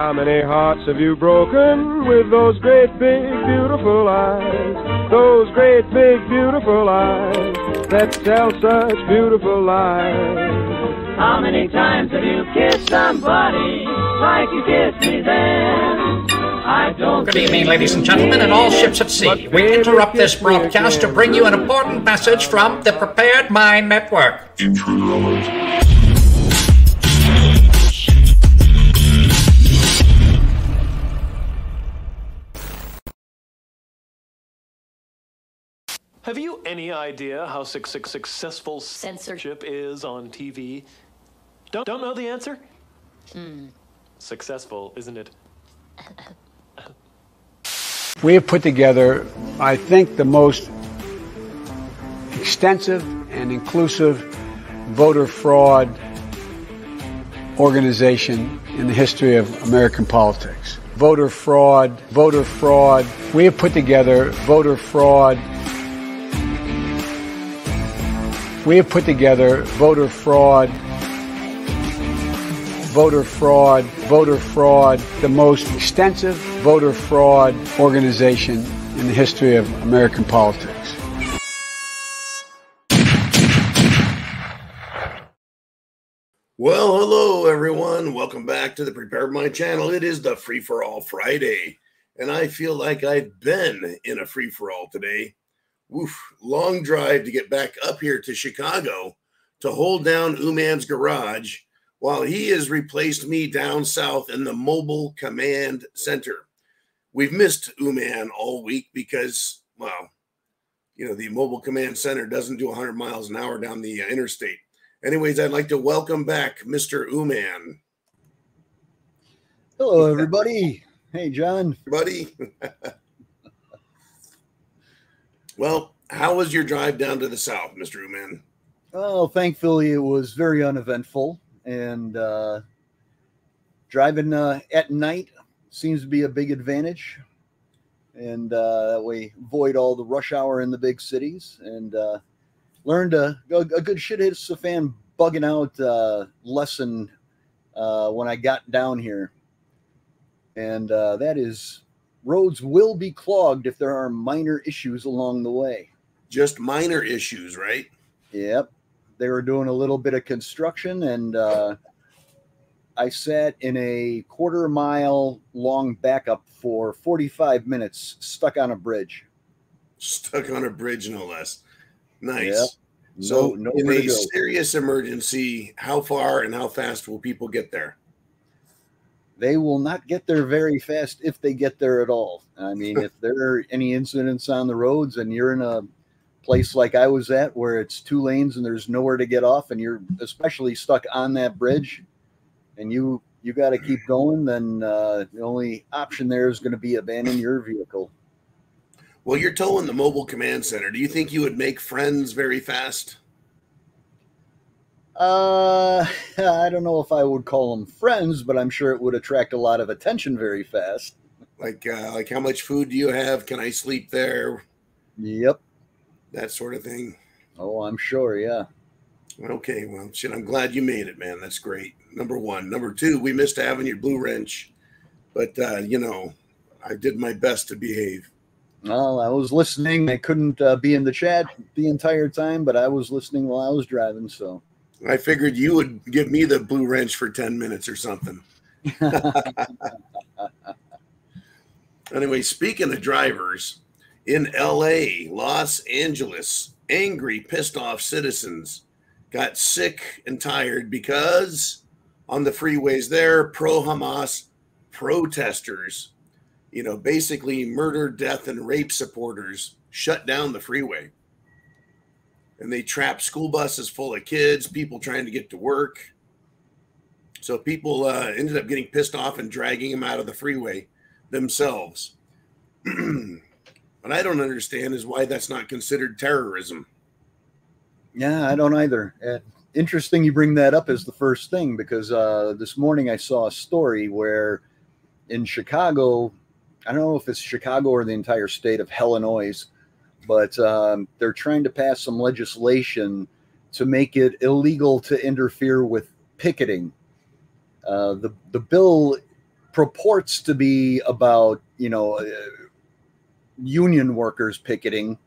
How many hearts have you broken with those great big beautiful eyes? Those great big beautiful eyes that tell such beautiful lies. How many times have you kissed somebody like you kissed me then? I don't. Good evening, ladies and gentlemen, and all ships at sea. We interrupt this broadcast to bring you an important message from the Prepared Mind Network. Have you any idea how successful censorship is on TV? Don't know the answer? Successful, isn't it? We have put together, I think, the most extensive and inclusive voter fraud organization in the history of American politics. Voter fraud. We have put together voter fraud. We have put together voter fraud, the most extensive voter fraud organization in the history of American politics. Well, hello, everyone. Welcome back to the Prepared Mind channel. It is the Free-for-All Friday, and I feel like I've been in a free-for-all today. Woof, long drive to get back up here to Chicago to hold down Uman's garage while he has replaced me down south in the Mobile Command Center. We've missed Uman all week because, well, you know, the Mobile Command Center doesn't do 100 miles an hour down the interstate. Anyways, I'd like to welcome back Mr. Uman. Hello, everybody. Hey, John. Buddy. Well, how was your drive down to the south, Mr. Uman? Well, thankfully, it was very uneventful. And driving at night seems to be a big advantage. And that way, avoid all the rush hour in the big cities. And learned a good shit hits the fan bugging out lesson when I got down here. And that is, roads will be clogged if there are minor issues along the way. Just minor issues, right? Yep. They were doing a little bit of construction, and I sat in a quarter-mile long backup for 45 minutes, stuck on a bridge. Stuck on a bridge, no less. Nice. Yep. So, in a serious emergency, how far and how fast will people get there? They will not get there very fast if they get there at all. I mean, if there are any incidents on the roads and you're in a place like I was at where it's 2 lanes and there's nowhere to get off, and you're especially stuck on that bridge and you got to keep going, then the only option there is going to be abandon your vehicle. Well, you're towing the Mobile Command Center. Do you think you would make friends very fast? I don't know if I would call them friends, but I'm sure it would attract a lot of attention very fast. Like how much food do you have? Can I sleep there? Yep. That sort of thing. Oh, I'm sure. Yeah. Okay. Well, shit, I'm glad you made it, man. That's great. Number one. Number two, we missed having your blue wrench, but you know, I did my best to behave. Well, I was listening. I couldn't be in the chat the entire time, but I was listening while I was driving. So I figured you would give me the blue wrench for 10 minutes or something. Anyway, speaking of drivers, in LA, Los Angeles, angry, pissed off citizens got sick and tired because on the freeways there, pro-Hamas protesters, you know, basically murder, death, and rape supporters shut down the freeway. And they trapped school buses full of kids, people trying to get to work. So people ended up getting pissed off and dragging them out of the freeway themselves. What I don't understand is why that's not considered terrorism. Yeah, I don't either. Interesting you bring that up as the first thing, because this morning I saw a story where in Chicago, I don't know if it's Chicago or the entire state of Illinois, but they're trying to pass some legislation to make it illegal to interfere with picketing. The bill purports to be about, union workers picketing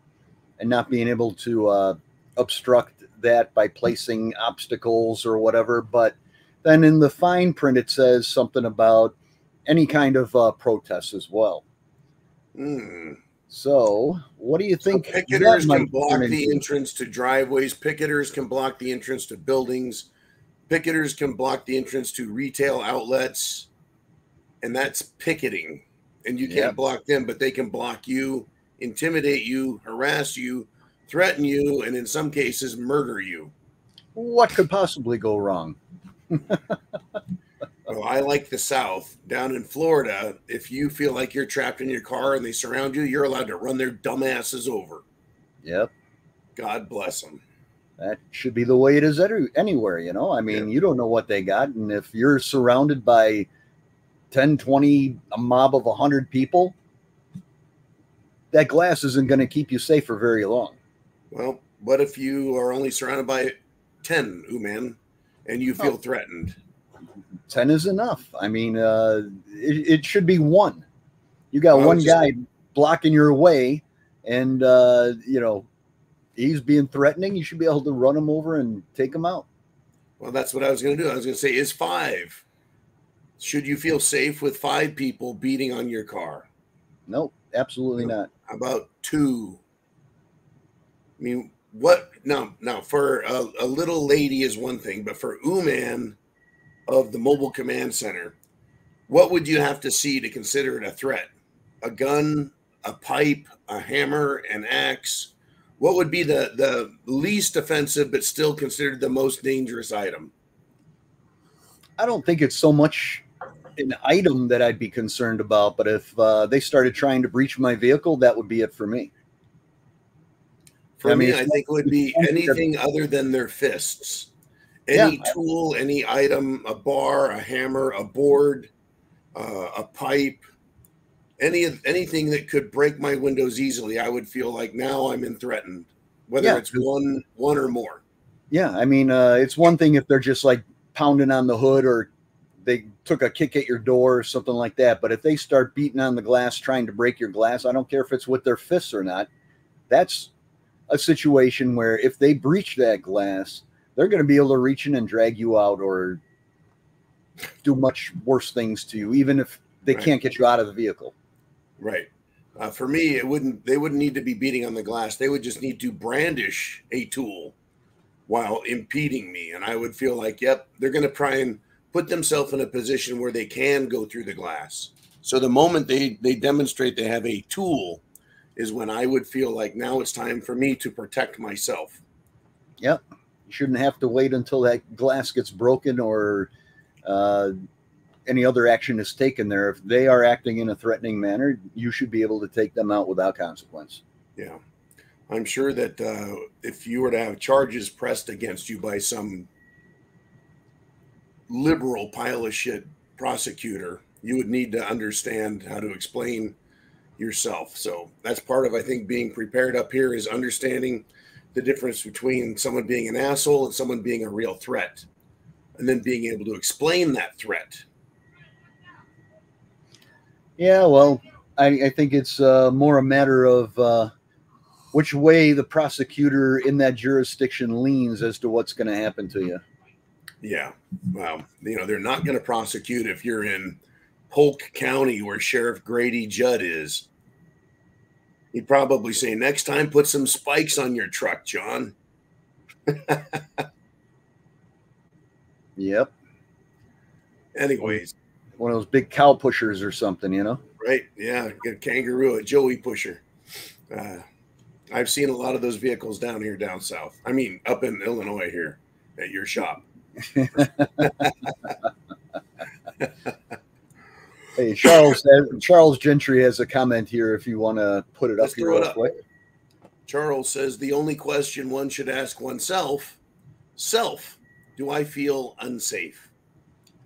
and not being able to obstruct that by placing obstacles or whatever. But then in the fine print, it says something about any kind of protest as well. So what do you think? So picketers that can might block turn the into? entrance to driveways. Picketers can block the entrance to buildings. Picketers can block the entrance to retail outlets. And that's picketing. And you can't block them, but they can block you, intimidate you, harass you, threaten you, and in some cases, murder you. What could possibly go wrong? Well, I like the South. Down in Florida, if you feel like you're trapped in your car and they surround you, you're allowed to run their dumbasses over. Yep. God bless them. That should be the way it is anywhere, I mean, you don't know what they got. And if you're surrounded by 10, 20, a mob of 100 people, that glass isn't going to keep you safe for very long. Well, what if you are only surrounded by 10, man, and you feel threatened? 10 is enough. I mean, it should be one. You got one guy blocking your way, and, he's being threatening. You should be able to run him over and take him out. Well, that's what I was going to do. I was going to say, is 5. Should you feel safe with 5 people beating on your car? Nope, absolutely not. How about 2? I mean, what? Now, for a little lady is one thing, but for man of the Mobile Command Center, what would you have to see to consider it a threat? A gun, a pipe, a hammer, an axe? What would be the least offensive but still considered the most dangerous item? I don't think it's so much an item that I'd be concerned about, but if they started trying to breach my vehicle, that would be it for me. For me, I think it would be anything other than their fists. Any tool, any item, a bar, a hammer, a board, a pipe, anything that could break my windows easily, I would feel like now I'm threatened, whether it's one or more. Yeah, I mean, it's one thing if they're just like pounding on the hood or they took a kick at your door or something like that. But if they start beating on the glass, trying to break your glass, I don't care if it's with their fists or not. That's a situation where if they breach that glass, they're going to be able to reach in and drag you out or do much worse things to you, even if they can't get you out of the vehicle. Right. For me, they wouldn't need to be beating on the glass. They would just need to brandish a tool while impeding me. And I would feel like, they're going to try and put themselves in a position where they can go through the glass. So the moment they demonstrate they have a tool is when I would feel like now it's time for me to protect myself. Yep. You shouldn't have to wait until that glass gets broken or any other action is taken there. If they are acting in a threatening manner, you should be able to take them out without consequence. Yeah. I'm sure that if you were to have charges pressed against you by some liberal pile of shit prosecutor, you would need to understand how to explain yourself. So that's part of, I think, being prepared up here is understanding the difference between someone being an asshole and someone being a real threat, and then being able to explain that threat. Yeah, well, I think it's more a matter of which way the prosecutor in that jurisdiction leans as to what's going to happen to you. Yeah. Well, they're not going to prosecute if you're in Polk County where Sheriff Grady Judd is. He'd probably say, next time, put some spikes on your truck, John. Yep. Anyways. One of those big cow pushers or something, Right. Yeah. Get a kangaroo, a Joey pusher. I've seen a lot of those vehicles down south. I mean, up in Illinois here at your shop. Hey, Charles Gentry has a comment here if you want to put it up here real quick. Charles says the only question one should ask oneself, do I feel unsafe?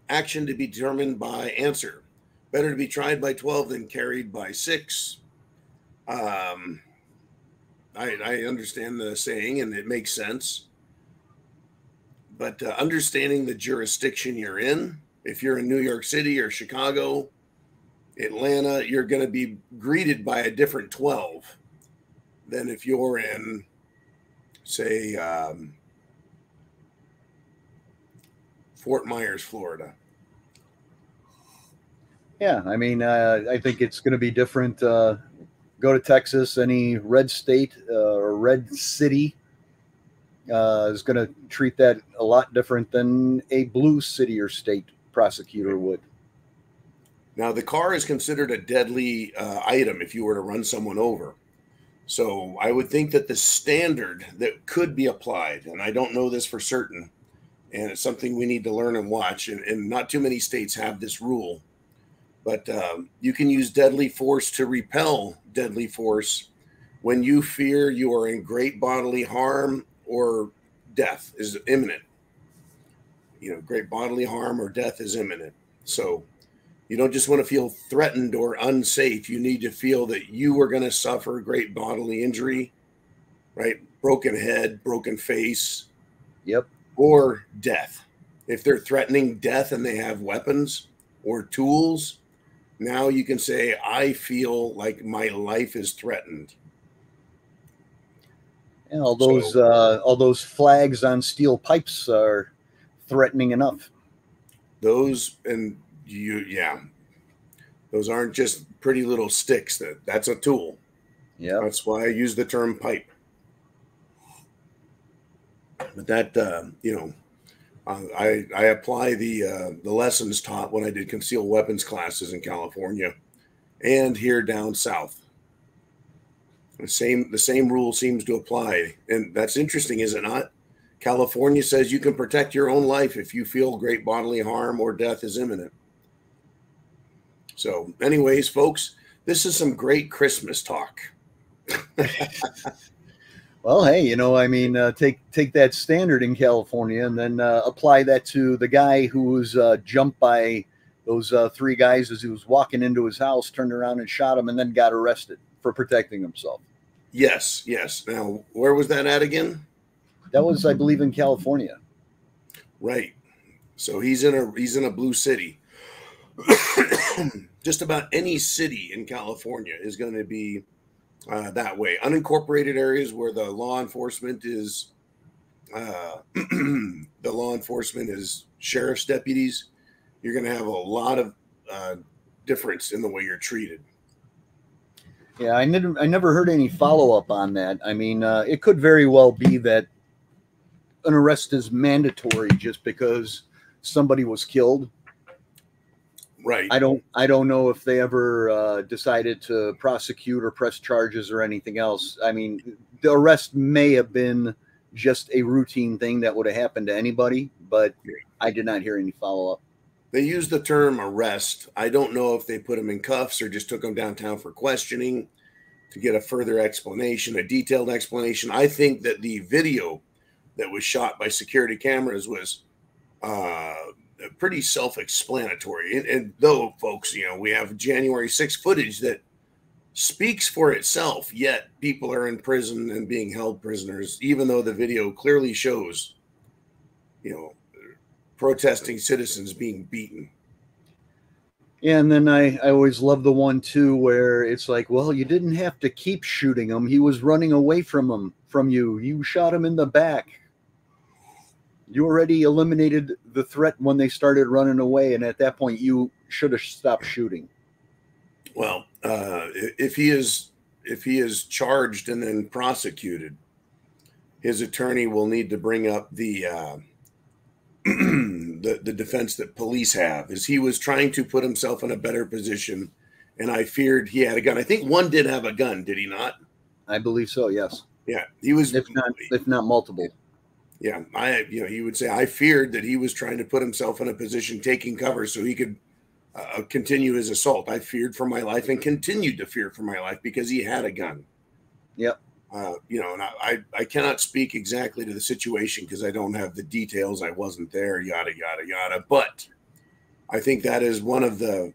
Action to be determined by answer. Better to be tried by 12 than carried by 6. I understand the saying and it makes sense. But understanding the jurisdiction you're in If you're in New York City or Chicago, Atlanta, you're going to be greeted by a different 12 than if you're in, say, Fort Myers, Florida. Yeah, I mean, I think it's going to be different. Go to Texas, any red state or red city is going to treat that a lot different than a blue city or state prosecutor would. Now, the car is considered a deadly item if you were to run someone over. So I would think that the standard that could be applied, and I don't know this for certain, and it's something we need to learn and watch, and not too many states have this rule, but you can use deadly force to repel deadly force when you fear you are in great bodily harm or death is imminent. You know, great bodily harm or death is imminent. So you don't just want to feel threatened or unsafe. You need to feel that you are going to suffer great bodily injury, right? Broken head, broken face. Yep. Or death. If they're threatening death and they have weapons or tools, now you can say, I feel like my life is threatened. And all those flags on steel pipes are threatening enough. Those those aren't just pretty little sticks. That's a tool. Yeah, that's why I use the term pipe. But that I apply the lessons taught when I did concealed weapons classes in California and here down south. The same rule seems to apply, and that's interesting, is it not? California says you can protect your own life if you feel great bodily harm or death is imminent. So, anyways, folks, this is some great Christmas talk. Well, hey, I mean, take that standard in California and then apply that to the guy who was jumped by those three guys as he was walking into his house, turned around and shot him, and then got arrested for protecting himself. Yes. Now, where was that at again? That was, I believe, in California. Right. So he's in a blue city. Just about any city in California is going to be that way. Unincorporated areas where the law enforcement is sheriff's deputies, you're going to have a lot of difference in the way you're treated. Yeah, I never heard any follow-up on that. I mean, it could very well be that an arrest is mandatory just because somebody was killed. Right. I don't know if they ever decided to prosecute or press charges or anything else. I mean, the arrest may have been just a routine thing that would have happened to anybody, but I did not hear any follow-up. They use the term arrest. I don't know if they put him in cuffs or just took him downtown for questioning to get a further explanation, a detailed explanation. I think that the video that was shot by security cameras was pretty self-explanatory. And though, folks, we have January 6th footage that speaks for itself, yet people are in prison and being held prisoners, even though the video clearly shows, protesting citizens being beaten. Yeah, and then I always love the one too where it's like, well, you didn't have to keep shooting him. He was running away from you. You shot him in the back. You already eliminated the threat when they started running away, and at that point, you should have stopped shooting. Well, if he is charged and then prosecuted, his attorney will need to bring up the defense that police have, is he was trying to put himself in a better position, and I feared he had a gun. I think one did have a gun, did he not? I believe so, yes. Yeah, he was, if not multiple. Yeah, he would say, I feared that he was trying to put himself in a position, taking cover so he could continue his assault. I feared for my life and continued to fear for my life because he had a gun. Yep. And I cannot speak exactly to the situation because I don't have the details. I wasn't there, yada, yada, yada. But I think that is one of the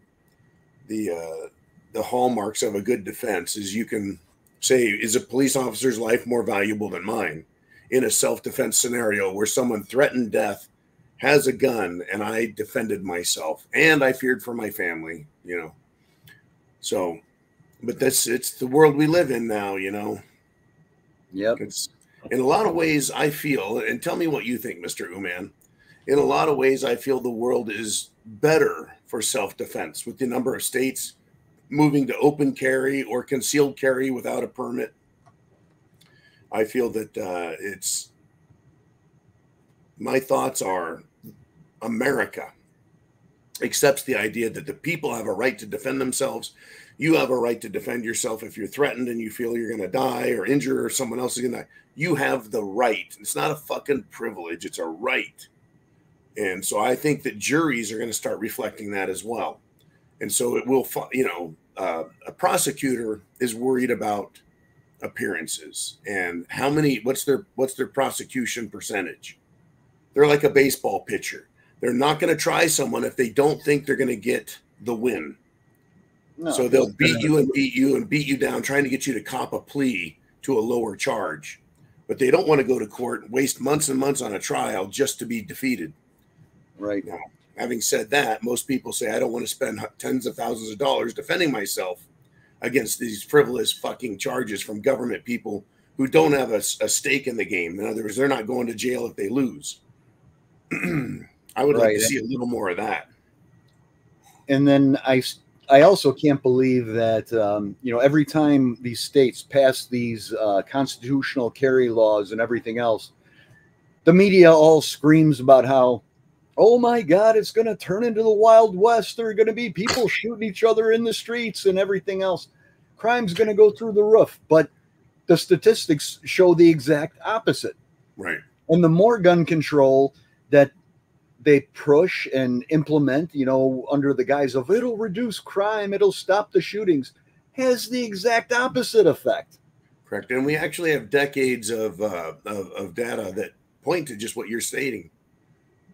hallmarks of a good defense is you can say, is a police officer's life more valuable than mine in a self-defense scenario where someone threatened death has a gun, and I defended myself, and I feared for my family, you know. So, but it's the world we live in now, you know. Yep. It's in a lot of ways I feel, and tell me what you think, Mr. Uman. In a lot of ways, I feel the world is better for self-defense with the number of states moving to open carry or concealed carry without a permit. I feel that my thoughts are America accepts the idea that the people have a right to defend themselves. You have a right to defend yourself if you're threatened and you feel you're going to die or injure or someone else is going to die. You have the right. It's not a fucking privilege. It's a right. And so I think that juries are going to start reflecting that as well. And so it will, you know, a prosecutor is worried about appearances and what's their prosecution percentage. They're like a baseball pitcher. They're not going to try someone if they don't think they're going to get the win. No, so they'll beat you and beat you and beat you down, trying to get you to cop a plea to a lower charge. But they don't want to go to court and waste months and months on a trial just to be defeated. Right. Now, having said that, most people say, I don't want to spend tens of thousands of dollars defending myself against these frivolous fucking charges from government people who don't have a stake in the game. In other words, they're not going to jail if they lose. I would like to see a little more of that. And then I also can't believe that, you know, every time these states pass these constitutional carry laws and everything else, the media all screams about how, oh my God, it's going to turn into the Wild West. There are going to be people shooting each other in the streets and everything else. Crime's going to go through the roof. But the statistics show the exact opposite. Right. And the more gun control that they push and implement, you know, under the guise of it'll reduce crime, it'll stop the shootings, has the exact opposite effect. Correct. And we actually have decades of data that point to just what you're stating.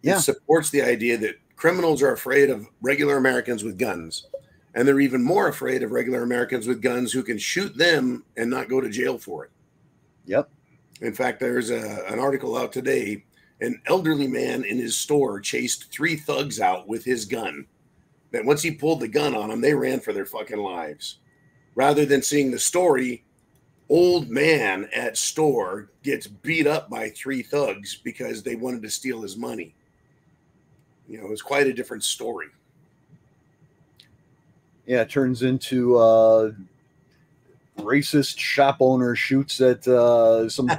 Yeah. It supports the idea that criminals are afraid of regular Americans with guns. And they're even more afraid of regular Americans with guns who can shoot them and not go to jail for it. Yep. In fact, there's an article out today. An elderly man in his store chased 3 thugs out with his gun. That once he pulled the gun on them, they ran for their fucking lives. Rather than seeing the story, old man at store gets beat up by 3 thugs because they wanted to steal his money. You know, it was quite a different story. Yeah, it turns into racist shop owner shoots at some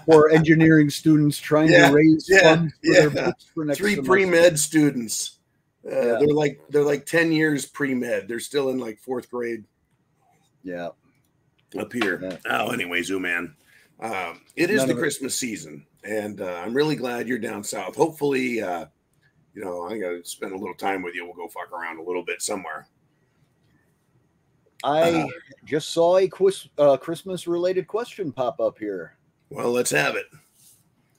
poor engineering students trying to raise funds for their books for next 3 semester. pre-med students. They're like 10 years pre-med. They're still in like 4th grade. Yeah. Up here. Yeah. Oh, anyways, man. It is the Christmas season, and I'm really glad you're down south. Hopefully, you know, I got to spend a little time with you. We'll go fuck around a little bit somewhere. I just saw a Christmas-related question pop up here. Well, let's have it.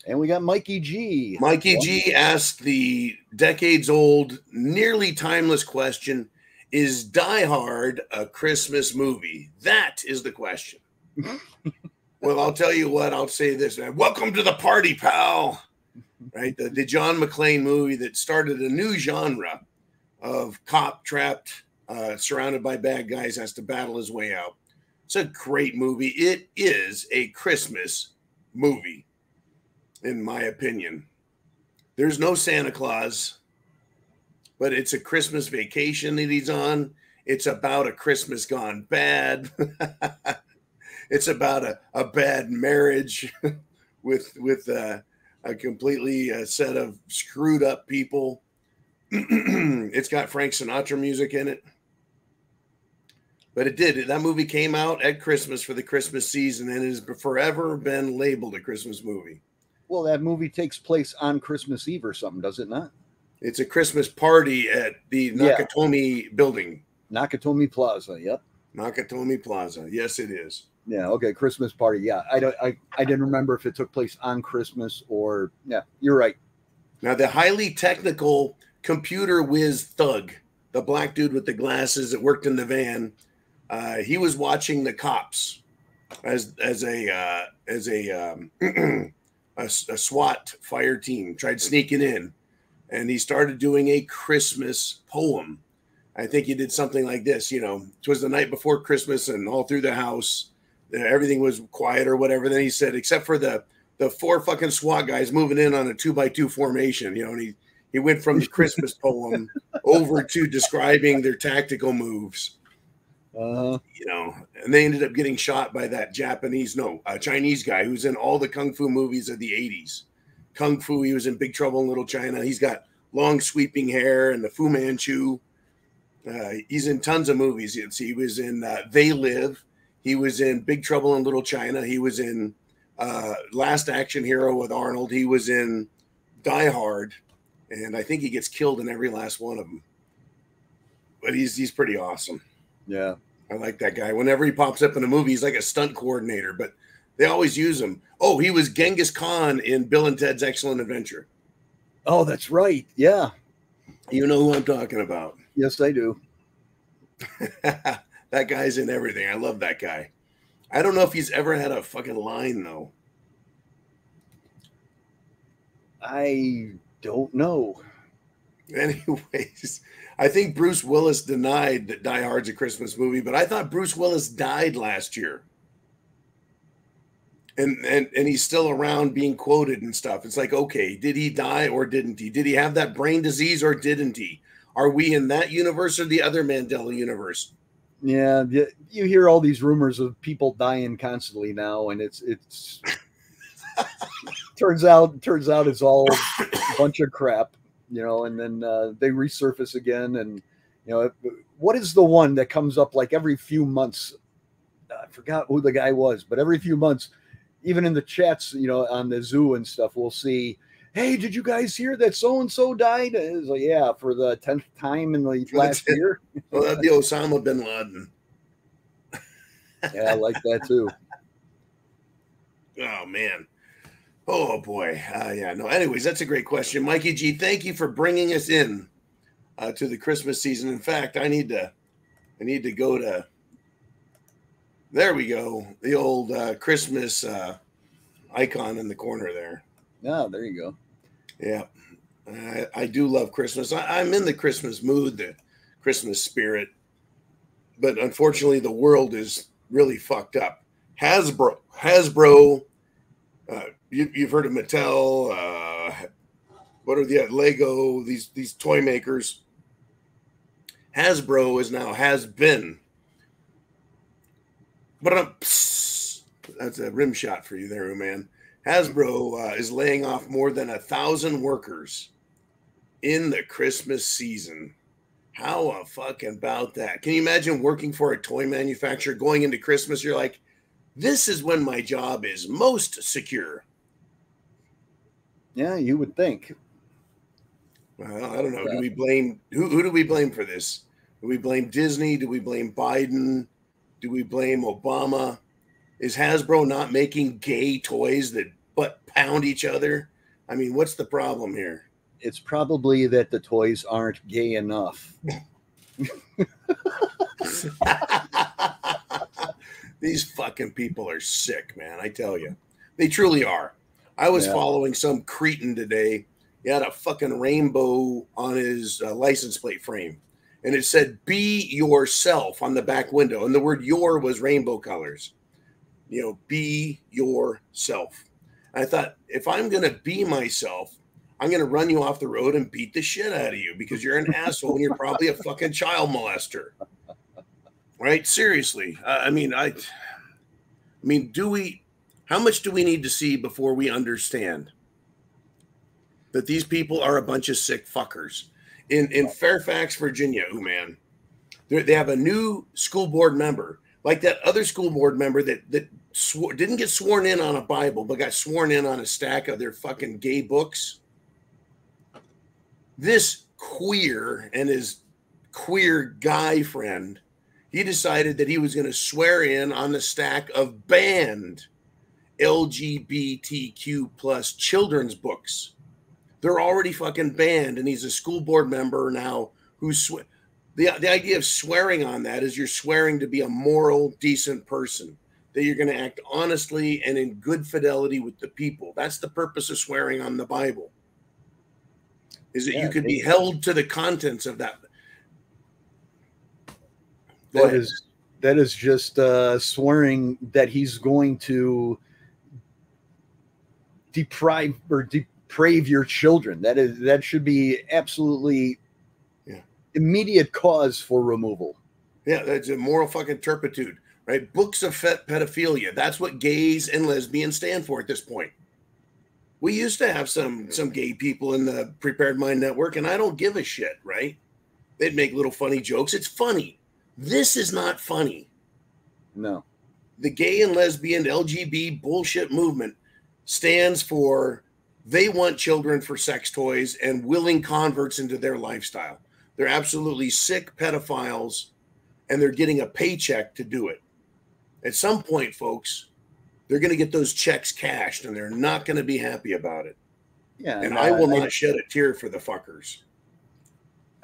And we got Mikey G. Mikey G asked the decades-old, nearly timeless question, is Die Hard a Christmas movie? That is the question. Well, I'll tell you what. I'll say this, man. Welcome to the party, pal. Right? The John McClane movie that started a new genre of cop trapped, surrounded by bad guys, has to battle his way out. It's a great movie. It is a Christmas movie, in my opinion. There's no Santa Claus, but it's a Christmas vacation that he's on. It's about a Christmas gone bad. It's about a bad marriage with a completely set of screwed up people. It's got Frank Sinatra music in it. But that movie came out at Christmas for the Christmas season and has forever been labeled a Christmas movie. Well, that movie takes place on Christmas Eve or something, does it not? It's a Christmas party at the Nakatomi building. Nakatomi Plaza, yep. Nakatomi Plaza. Yes, it is. Yeah, okay, Christmas party. Yeah, I didn't remember if it took place on Christmas or, yeah, you're right. Now, the highly technical computer whiz thug, the black dude with the glasses that worked in the van, he was watching the cops as a SWAT fire team tried sneaking in. and he started doing a Christmas poem. I think he did something like this, you know, it was the night before Christmas and all through the house, everything was quiet or whatever. Then he said, except for the 4 fucking SWAT guys moving in on a 2x2 formation, you know, and he went from the Christmas poem over to describing their tactical moves. You know, and they ended up getting shot by that Chinese guy who's in all the Kung Fu movies of the 80s. Kung Fu, he was in Big Trouble in Little China. He's got long sweeping hair and the Fu Manchu. He's in tons of movies. He was in They Live. He was in Big Trouble in Little China. He was in Last Action Hero with Arnold. He was in Die Hard. And I think he gets killed in every last one of them. But he's pretty awesome. Yeah. I like that guy. Whenever he pops up in a movie, he's like a stunt coordinator, but they always use him. Oh, he was Genghis Khan in Bill and Ted's Excellent Adventure. Oh, that's right. Yeah. You know who I'm talking about. Yes, I do. That guy's in everything. I love that guy. I don't know if he's ever had a fucking line, though. I don't know. Anyways, I think Bruce Willis denied that Die Hard's a Christmas movie, but I thought Bruce Willis died last year. And he's still around being quoted and stuff. It's like, okay, did he die or didn't he? Did he have that brain disease or didn't he? Are we in that universe or the other Mandela universe? Yeah, you hear all these rumors of people dying constantly now, and it's turns out it's all a bunch of crap, you know, and then they resurface again. And, you know, what is the one that comes up like every few months? I forgot who the guy was, but every few months, even in the chats, you know, on the zoo and stuff, we'll see, hey, did you guys hear that so-and-so died? And it's like, yeah, for the 10th time in the last year. Well, that'd be Osama bin Laden. Yeah, I like that too. Oh, man. Oh, boy. Yeah, no. Anyways, that's a great question. Mikey G, thank you for bringing us in to the Christmas season. In fact, I need to go to, there we go, the old Christmas icon in the corner there. Yeah, there you go. Yeah, I do love Christmas. I'm in the Christmas mood, the Christmas spirit. But unfortunately, the world is really fucked up. Hasbro, you've heard of Mattel, what are the Lego, these toy makers. Hasbro is now has been. But that's a rim shot for you there, man. Hasbro is laying off more than 1,000 workers in the Christmas season. How fucking about that? Can you imagine working for a toy manufacturer going into Christmas? You're like, this is when my job is most secure. Yeah, you would think. Well, I don't know. Do we blame who do we blame for this? Do we blame Disney? Do we blame Biden? Do we blame Obama? Is Hasbro not making gay toys that butt pound each other? I mean, what's the problem here? It's probably that the toys aren't gay enough. These fucking people are sick, man. I tell you, they truly are. I was following some cretin today. He had a fucking rainbow on his license plate frame. And it said, be yourself on the back window. And the word your was rainbow colors. You know, be yourself. And I thought, if I'm going to be myself, I'm going to run you off the road and beat the shit out of you because you're an asshole and you're probably a fucking child molester. Right? Seriously. I mean, how much do we need to see before we understand that these people are a bunch of sick fuckers? In Fairfax, Virginia, man, they have a new school board member, like that other school board member that didn't get sworn in on a Bible, but got sworn in on a stack of their fucking gay books. This queer and his queer guy friend, he decided that he was going to swear in on the stack of banned LGBTQ plus children's books. They're already fucking banned, and he's a school board member now who's the idea of swearing on that is you're swearing to be a moral, decent person, that you're going to act honestly and in good fidelity with the people. That's the purpose of swearing on the Bible. is that Yeah, you could be held to the contents of that. That is just swearing that he's going to deprave your children. That should be absolutely immediate cause for removal. Yeah, that's a moral fucking turpitude, right? Books of pedophilia. That's what gays and lesbians stand for at this point. We used to have some gay people in the Prepared Mind Network, and I don't give a shit, right? They'd make little funny jokes. It's funny. This is not funny. No. The gay and lesbian LGBT bullshit movement stands for they want children for sex toys and willing converts into their lifestyle. They're absolutely sick pedophiles, and they're getting a paycheck to do it. At some point, folks, they're going to get those checks cashed, and they're not going to be happy about it. Yeah, and I will not shed a tear for the fuckers.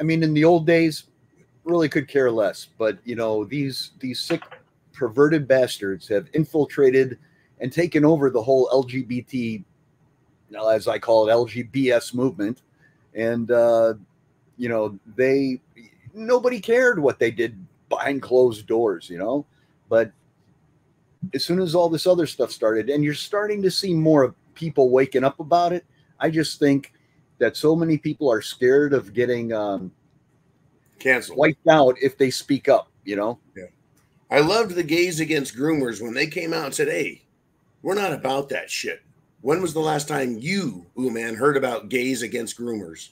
I mean, in the old days, really could care less. But, you know, these sick, perverted bastards have infiltrated and taken over the whole LGBT, as I call it, LGBS movement. And, you know, nobody cared what they did behind closed doors, you know. But as soon as all this other stuff started, and you're starting to see more people waking up about it, I just think that so many people are scared of getting canceled, wiped out if they speak up, you know? Yeah. I loved the Gays Against Groomers when they came out and said, hey, we're not about that shit. When was the last time you, man, heard about Gays Against Groomers?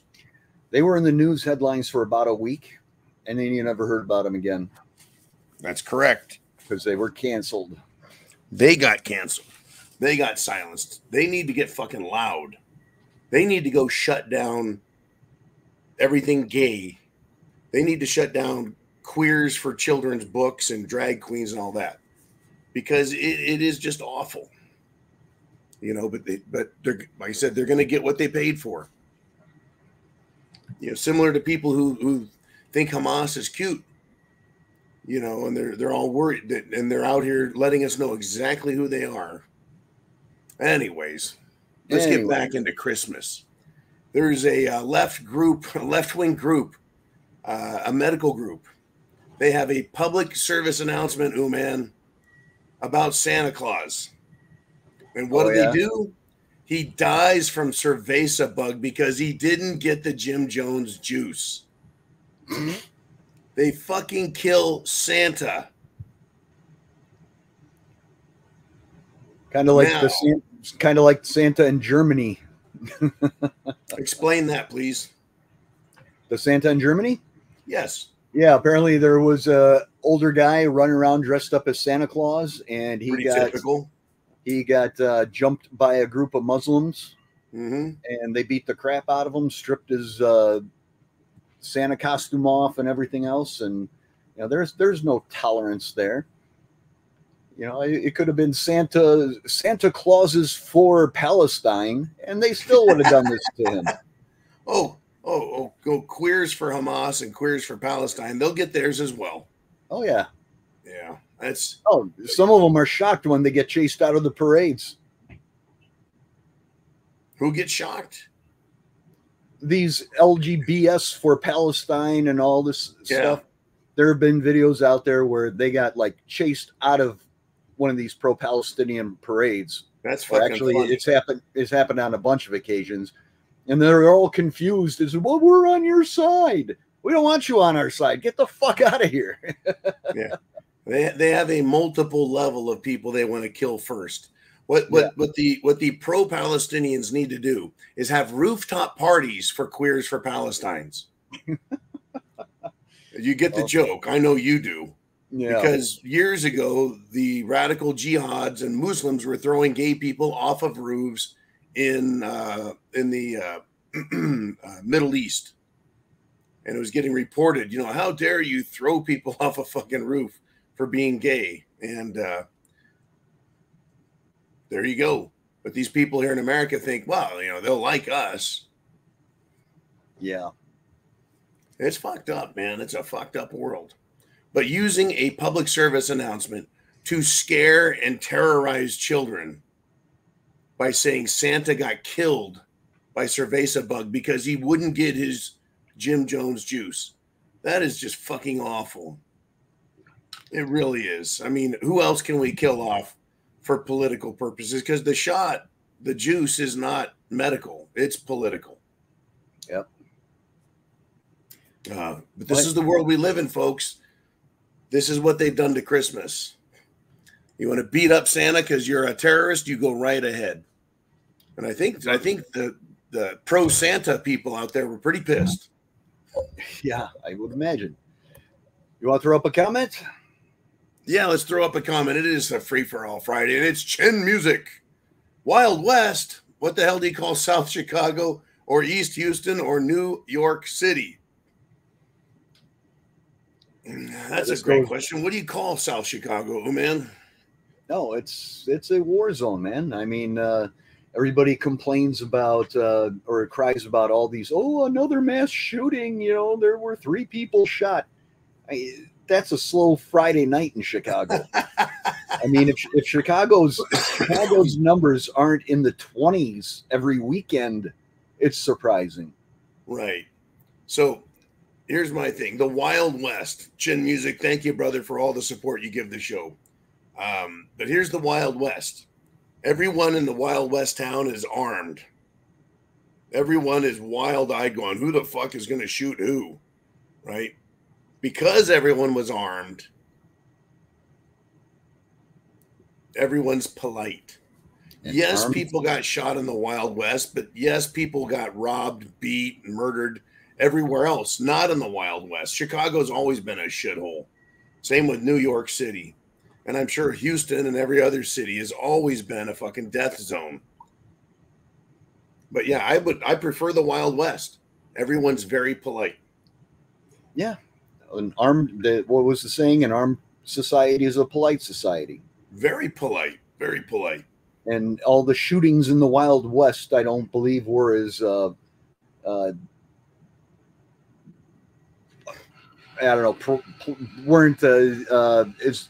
They were in the news headlines for about a week, and then you never heard about them again. That's correct. Because they were canceled. They got canceled. They got silenced. They need to get fucking loud. They need to go shut down everything gay. They need to shut down queers for children's books and drag queens and all that, because it is just awful, you know. But they're, like I said, they're going to get what they paid for. You know, similar to people who think Hamas is cute, you know, and they're all worried that, and they're out here letting us know exactly who they are. Anyways, let's get back into Christmas. There's a left-wing group, a medical group. They have a public service announcement, man, about Santa Claus. And what do they do? He dies from cerveza bug because he didn't get the Jim Jones juice. They fucking kill Santa. Kind of like Santa in Germany. Explain that, please. The Santa in Germany? Yes. Yeah, apparently there was a older guy running around dressed up as Santa Claus, and he got jumped by a group of Muslims, and they beat the crap out of him, stripped his Santa costume off and everything else. And you know, there's no tolerance there. You know, it could have been Santa Clauses for Palestine, and they still would have done this to him. Go queers for Hamas and queers for Palestine. They'll get theirs as well. Oh, yeah. Yeah. That's. Oh, some of them are shocked when they get chased out of the parades. Who gets shocked? These LGBS for Palestine and all this stuff. There have been videos out there where they got like chased out of one of these pro-Palestinian parades. That's fucking actually funny. It's happened on a bunch of occasions. And they're all confused. As well, we're on your side. We don't want you on our side. Get the fuck out of here. Yeah, they have a multiple level of people they want to kill first. What the pro-Palestinians need to do is have rooftop parties for queers for Palestines. You get the joke. I know you do. Yeah. Because years ago, the radical jihads and Muslims were throwing gay people off of roofs in the Middle East, and it was getting reported, you know, how dare you throw people off a fucking roof for being gay? And there you go. But these people here in America think, well, you know, they'll like us. Yeah. It's fucked up, man. It's a fucked up world. But using a public service announcement to scare and terrorize children by saying Santa got killed by Cerveza Bug because he wouldn't get his Jim Jones juice. That is just fucking awful. It really is. I mean, who else can we kill off for political purposes? Because the juice is not medical. It's political. Yep. But this is the world we live in, folks. This is what they've done to Christmas. You want to beat up Santa because you're a terrorist, you go right ahead. And I think the pro-Santa people out there were pretty pissed. Yeah, I would imagine. You want to throw up a comment? Yeah, let's throw up a comment. It is a free-for-all Friday, and it's chin music. Wild West. What the hell do you call South Chicago or East Houston or New York City? That's a great question. What do you call South Chicago, man? No, it's a war zone, man. I mean, everybody complains about or cries about all these, another mass shooting. You know, there were 3 people shot. That's a slow Friday night in Chicago. I mean, if Chicago's numbers aren't in the 20s every weekend, it's surprising. Right. So here's my thing. The Wild West. Chin Music, thank you, brother, for all the support you give the show. But here's the Wild West. Everyone in the Wild West town is armed. Everyone is wild-eyed going, who the fuck is going to shoot who? Right? Because everyone was armed, everyone's polite. And yes, people got shot in the Wild West, but yes, people got robbed, beat, murdered everywhere else, not in the Wild West. Chicago's always been a shithole. Same with New York City. And I'm sure Houston and every other city has always been a fucking death zone. But yeah, I prefer the Wild West. Everyone's very polite. Yeah. What was the saying? An armed society is a polite society. Very polite. Very polite. And all the shootings in the Wild West, I don't believe were as weren't as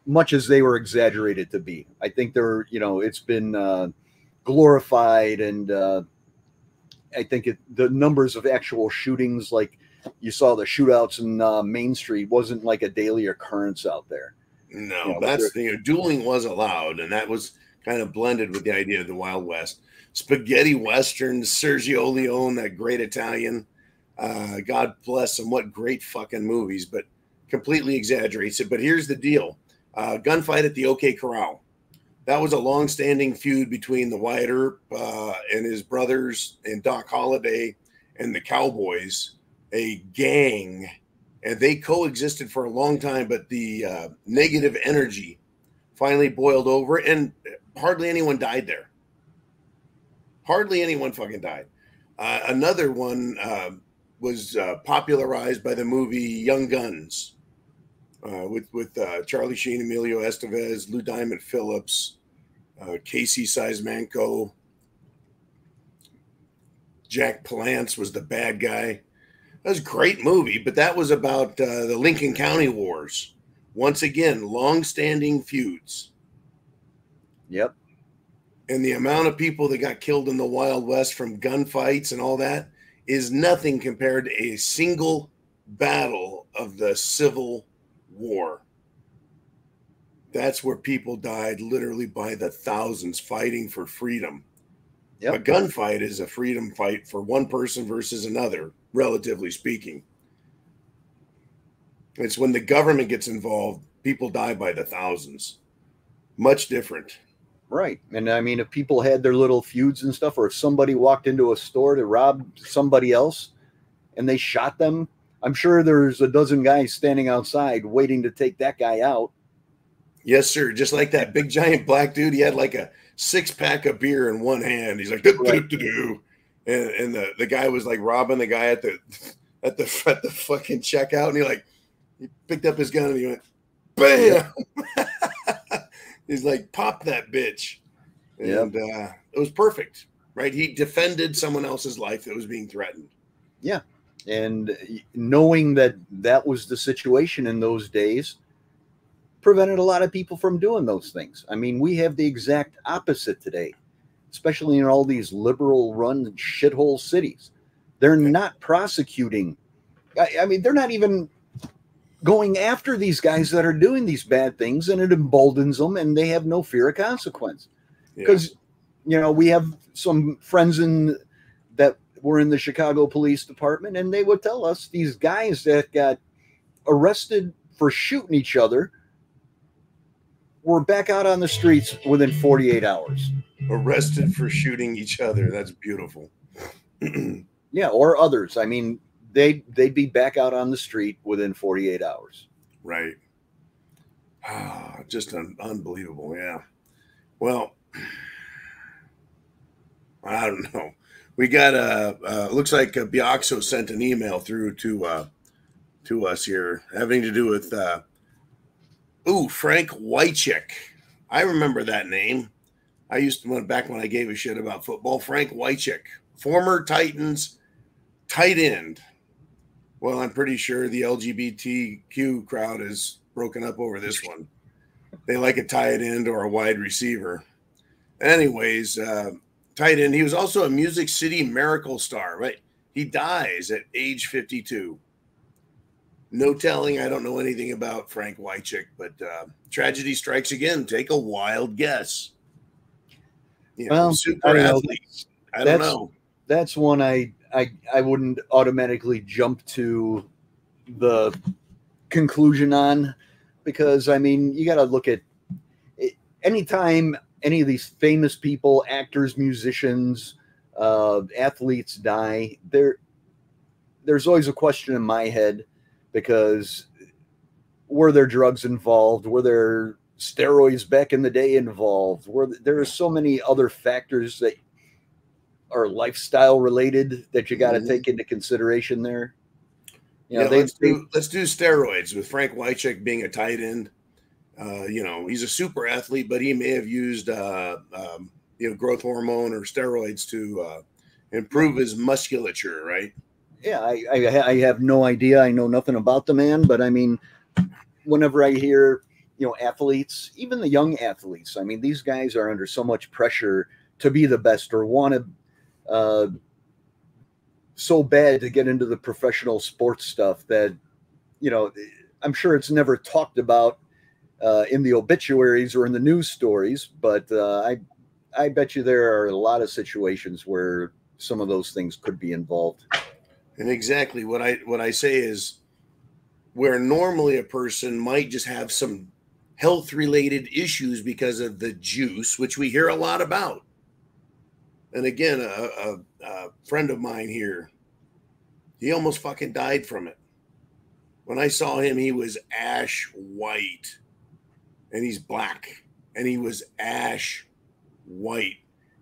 much as they were exaggerated to be. I think they're, it's been glorified, and I think the numbers of actual shootings, like you saw the shootouts in Main Street, wasn't like a daily occurrence out there. No, that's dueling was allowed, and that was kind of blended with the idea of the Wild West. Spaghetti westerns, Sergio Leone, that great Italian. God bless him. What great fucking movies, but completely exaggerates it. But here's the deal. Gunfight at the OK Corral. That was a long-standing feud between the Wyatt Earp and his brothers and Doc Holliday and the Cowboys, a gang, and they coexisted for a long time, but the negative energy finally boiled over, and hardly anyone died there. Hardly anyone fucking died. Another one was popularized by the movie Young Guns, with Charlie Sheen, Emilio Estevez, Lou Diamond Phillips, Casey Seismanko. Jack Palance was the bad guy. That was a great movie, but that was about the Lincoln County Wars. Once again, long-standing feuds. Yep. And the amount of people that got killed in the Wild West from gunfights and all that is nothing compared to a single battle of the Civil War. That's where people died literally by the thousands fighting for freedom. Yep. A gunfight is a freedom fight for one person versus another, relatively speaking. It's when the government gets involved, people die by the thousands. Much different. Right. And I mean, if people had their little feuds and stuff, or if somebody walked into a store to rob somebody else and they shot them, I'm sure there's a dozen guys standing outside waiting to take that guy out. Yes, sir. Just like that big giant black dude. He had like a 6-pack of beer in one hand. He's like, do. And the guy was like robbing the guy at the fucking checkout. And he picked up his gun and he went, bam. He's like, pop that bitch. And it was perfect, right? He defended someone else's life that was being threatened. Yeah. And knowing that that was the situation in those days prevented a lot of people from doing those things. I mean, we have the exact opposite today. especially in all these liberal-run shithole cities. They're not prosecuting. I mean, they're not even going after these guys that are doing these bad things, and it emboldens them, and they have no fear of consequence. Because, you know, we have some friends that were in the Chicago Police Department, and they would tell us these guys that got arrested for shooting each other were back out on the streets within 48 hours. Arrested for shooting each other. That's beautiful. Yeah, or others. I mean, they'd be back out on the street within 48 hours. Right. Just unbelievable. Yeah. Well, I don't know. We got looks like Biaxo sent an email through to us here having to do with Frank Wycheck. I remember that name. I used to, back when I gave a shit about football, Frank Wycheck, former Titans tight end. Well, I'm pretty sure the LGBTQ crowd is broken up over this one. They like a tight end or a wide receiver. Anyways, tight end. He was also a Music City Miracle star, right? He dies at age 52. No telling. I don't know anything about Frank Wycheck, but tragedy strikes again. Take a wild guess. You know, Well, super athlete. I don't know. That's one I wouldn't automatically jump to the conclusion on, because I mean, you got to look at it. Anytime any of these famous people, actors, musicians, athletes die, there's always a question in my head, because were there drugs involved? Were there steroids back in the day involved? There are so many other factors that are lifestyle related that you got to take into consideration there. You know, let's do steroids with Frank Wycheck being a tight end. You know, he's a super athlete, but he may have used growth hormone or steroids to improve his musculature, right? Yeah, I have no idea. I know nothing about the man, but I mean, whenever I hear, you know, athletes, even the young athletes, I mean, these guys are under so much pressure to be the best, or want to so bad to get into the professional sports stuff that, you know, I'm sure it's never talked about in the obituaries or in the news stories, but I bet you there are a lot of situations where some of those things could be involved. And exactly what I say is, where normally a person might just have some health related issues because of the juice, which we hear a lot about. And again, a friend of mine here, he almost fucking died from it. When I saw him, he was ash white, and he's black, and he was ash white.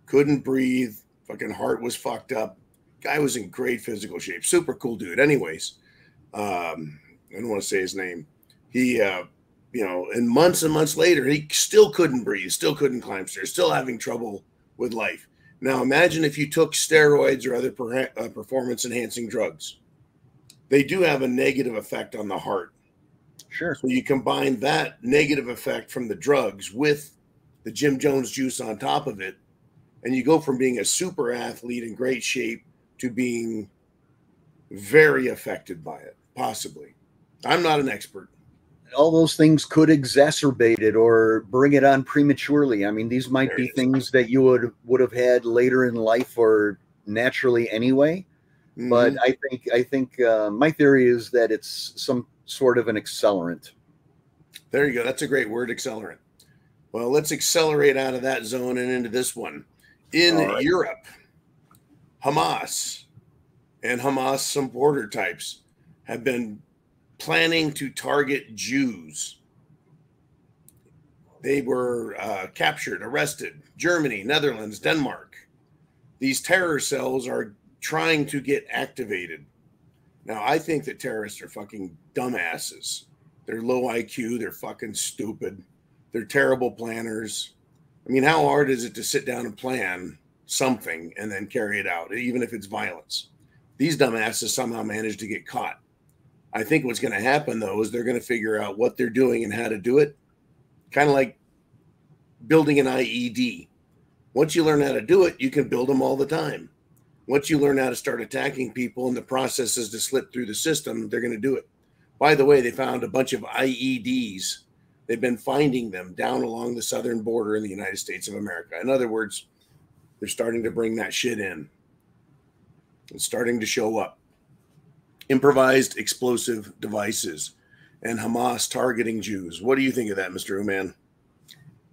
Couldn't breathe. Fucking heart was fucked up. Guy was in great physical shape. Super cool dude. Anyways, I don't want to say his name. He, and months and months later, he still couldn't breathe, still couldn't climb stairs, still having trouble with life. Now, imagine if you took steroids or other performance-enhancing drugs. They do have a negative effect on the heart. Sure. So you combine that negative effect from the drugs with the Jim Jones juice on top of it, and you go from being a super athlete in great shape to being very affected by it, possibly. I'm not an expert. All those things could exacerbate it or bring it on prematurely. I mean, these might be things that you would have had later in life or naturally anyway. Mm-hmm. But I think my theory is that it's some sort of an accelerant. There you go. That's a great word, accelerant. Well, let's accelerate out of that zone and into this one. In Europe, Hamas and Hamas supporter types have been planning to target Jews. They were captured, arrested. Germany, Netherlands, Denmark. These terror cells are trying to get activated. Now, I think that terrorists are fucking dumbasses. They're low IQ. They're fucking stupid. They're terrible planners. I mean, how hard is it to sit down and plan something and then carry it out, even if it's violence? These dumbasses somehow managed to get caught. I think what's going to happen, though, is they're going to figure out what they're doing and how to do it. Kind of like building an IED. Once you learn how to do it, you can build them all the time. Once you learn how to start attacking people and the process is to slip through the system, they're going to do it. By the way, they found a bunch of IEDs. They've been finding them down along the southern border in the United States of America. In other words, they're starting to bring that shit in. It's starting to show up. Improvised explosive devices and Hamas targeting Jews. What do you think of that, Mr. Uman?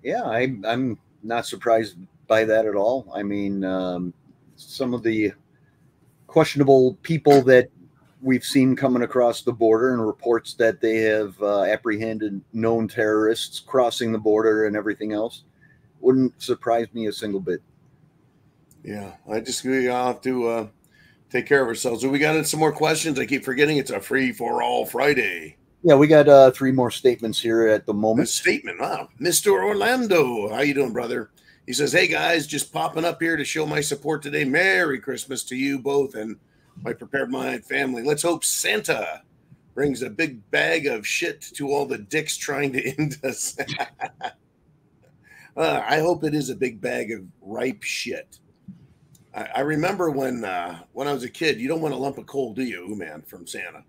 Yeah, I'm not surprised by that at all. I mean, some of the questionable people that we've seen coming across the border and reports that they have apprehended known terrorists crossing the border and everything else wouldn't surprise me a single bit. Yeah, we have to take care of ourselves. So we got some more questions. I keep forgetting it's a free for all Friday. Yeah, we got 3 more statements here at the moment. A statement, wow. Mr. Orlando, how you doing, brother? He says, hey, guys, just popping up here to show my support today. Merry Christmas to you both and my Prepared Mind family. Let's hope Santa brings a big bag of shit to all the dicks trying to end us. I hope it is a big bag of ripe shit. I remember when I was a kid, you don't want a lump of coal, do you, man, from Santa?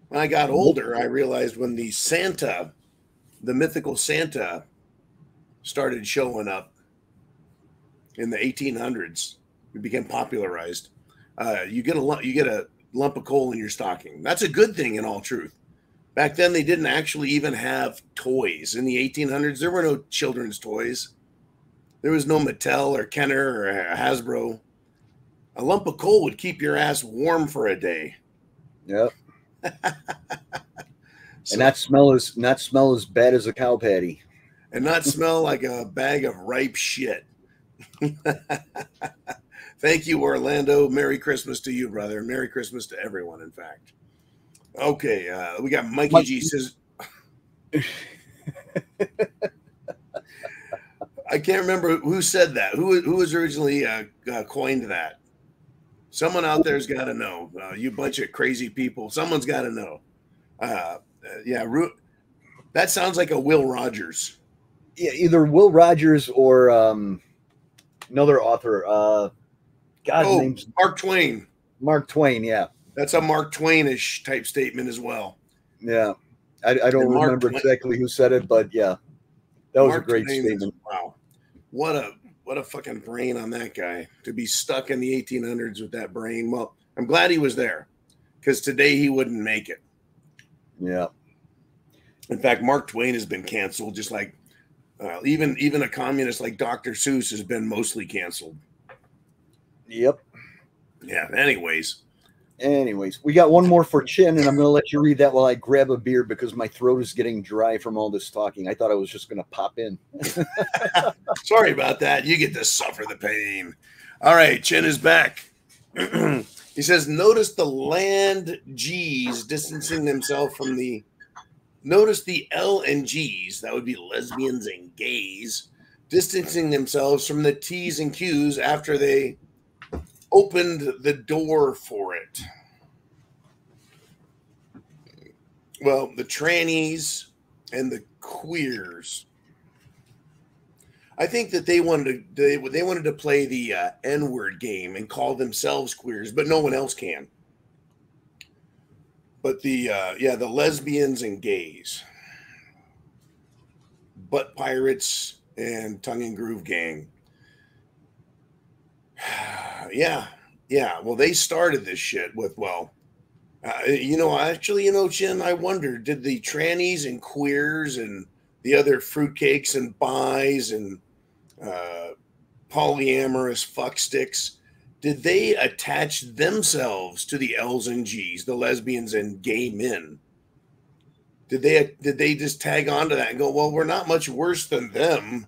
When I got older, I realized when the mythical Santa started showing up in the 1800s, it became popularized. You get a lump of coal in your stocking. That's a good thing in all truth. Back then, they didn't actually even have toys. In the 1800s, there were no children's toys. There was no Mattel or Kenner or Hasbro. A lump of coal would keep your ass warm for a day. Yep. And not smell as bad as a cow patty. And not smell like a bag of ripe shit. Thank you, Orlando. Merry Christmas to you, brother. Merry Christmas to everyone, in fact. Okay, we got Mikey G says... I can't remember who said that. Who was originally coined that? Someone out there's got to know. You bunch of crazy people. Someone's got to know. That sounds like a Will Rogers. Yeah, either Will Rogers or another author. Name's Mark Twain. Mark Twain, yeah. That's a Mark Twain-ish type statement as well. Yeah. I don't remember exactly who said it, but yeah. That was a great statement. Wow. What a fucking brain on that guy to be stuck in the 1800s with that brain. Well, I'm glad he was there because today he wouldn't make it. Yeah. In fact, Mark Twain has been canceled, just like even a communist like Dr. Seuss has been mostly canceled. Yep. Yeah. Anyways, we got one more for Chin, and I'm going to let you read that while I grab a beer because my throat is getting dry from all this talking. I thought I was just going to pop in. Sorry about that. You get to suffer the pain. All right, Chin is back. He says, notice the land G's distancing themselves from the... Notice the L and G's, that would be lesbians and gays, distancing themselves from the T's and Q's after they opened the door for it. Well, the trannies and the queers. I think that they wanted to play the N-word game and call themselves queers, but no one else can. But the lesbians and gays, butt pirates and tongue and groove gang. Yeah. Well, they started this shit with, Chin, I wonder, did the trannies and queers and the other fruitcakes and bis and polyamorous fucksticks, did they attach themselves to the L's and G's, the lesbians and gay men? Did they just tag on to that and go, well, we're not much worse than them?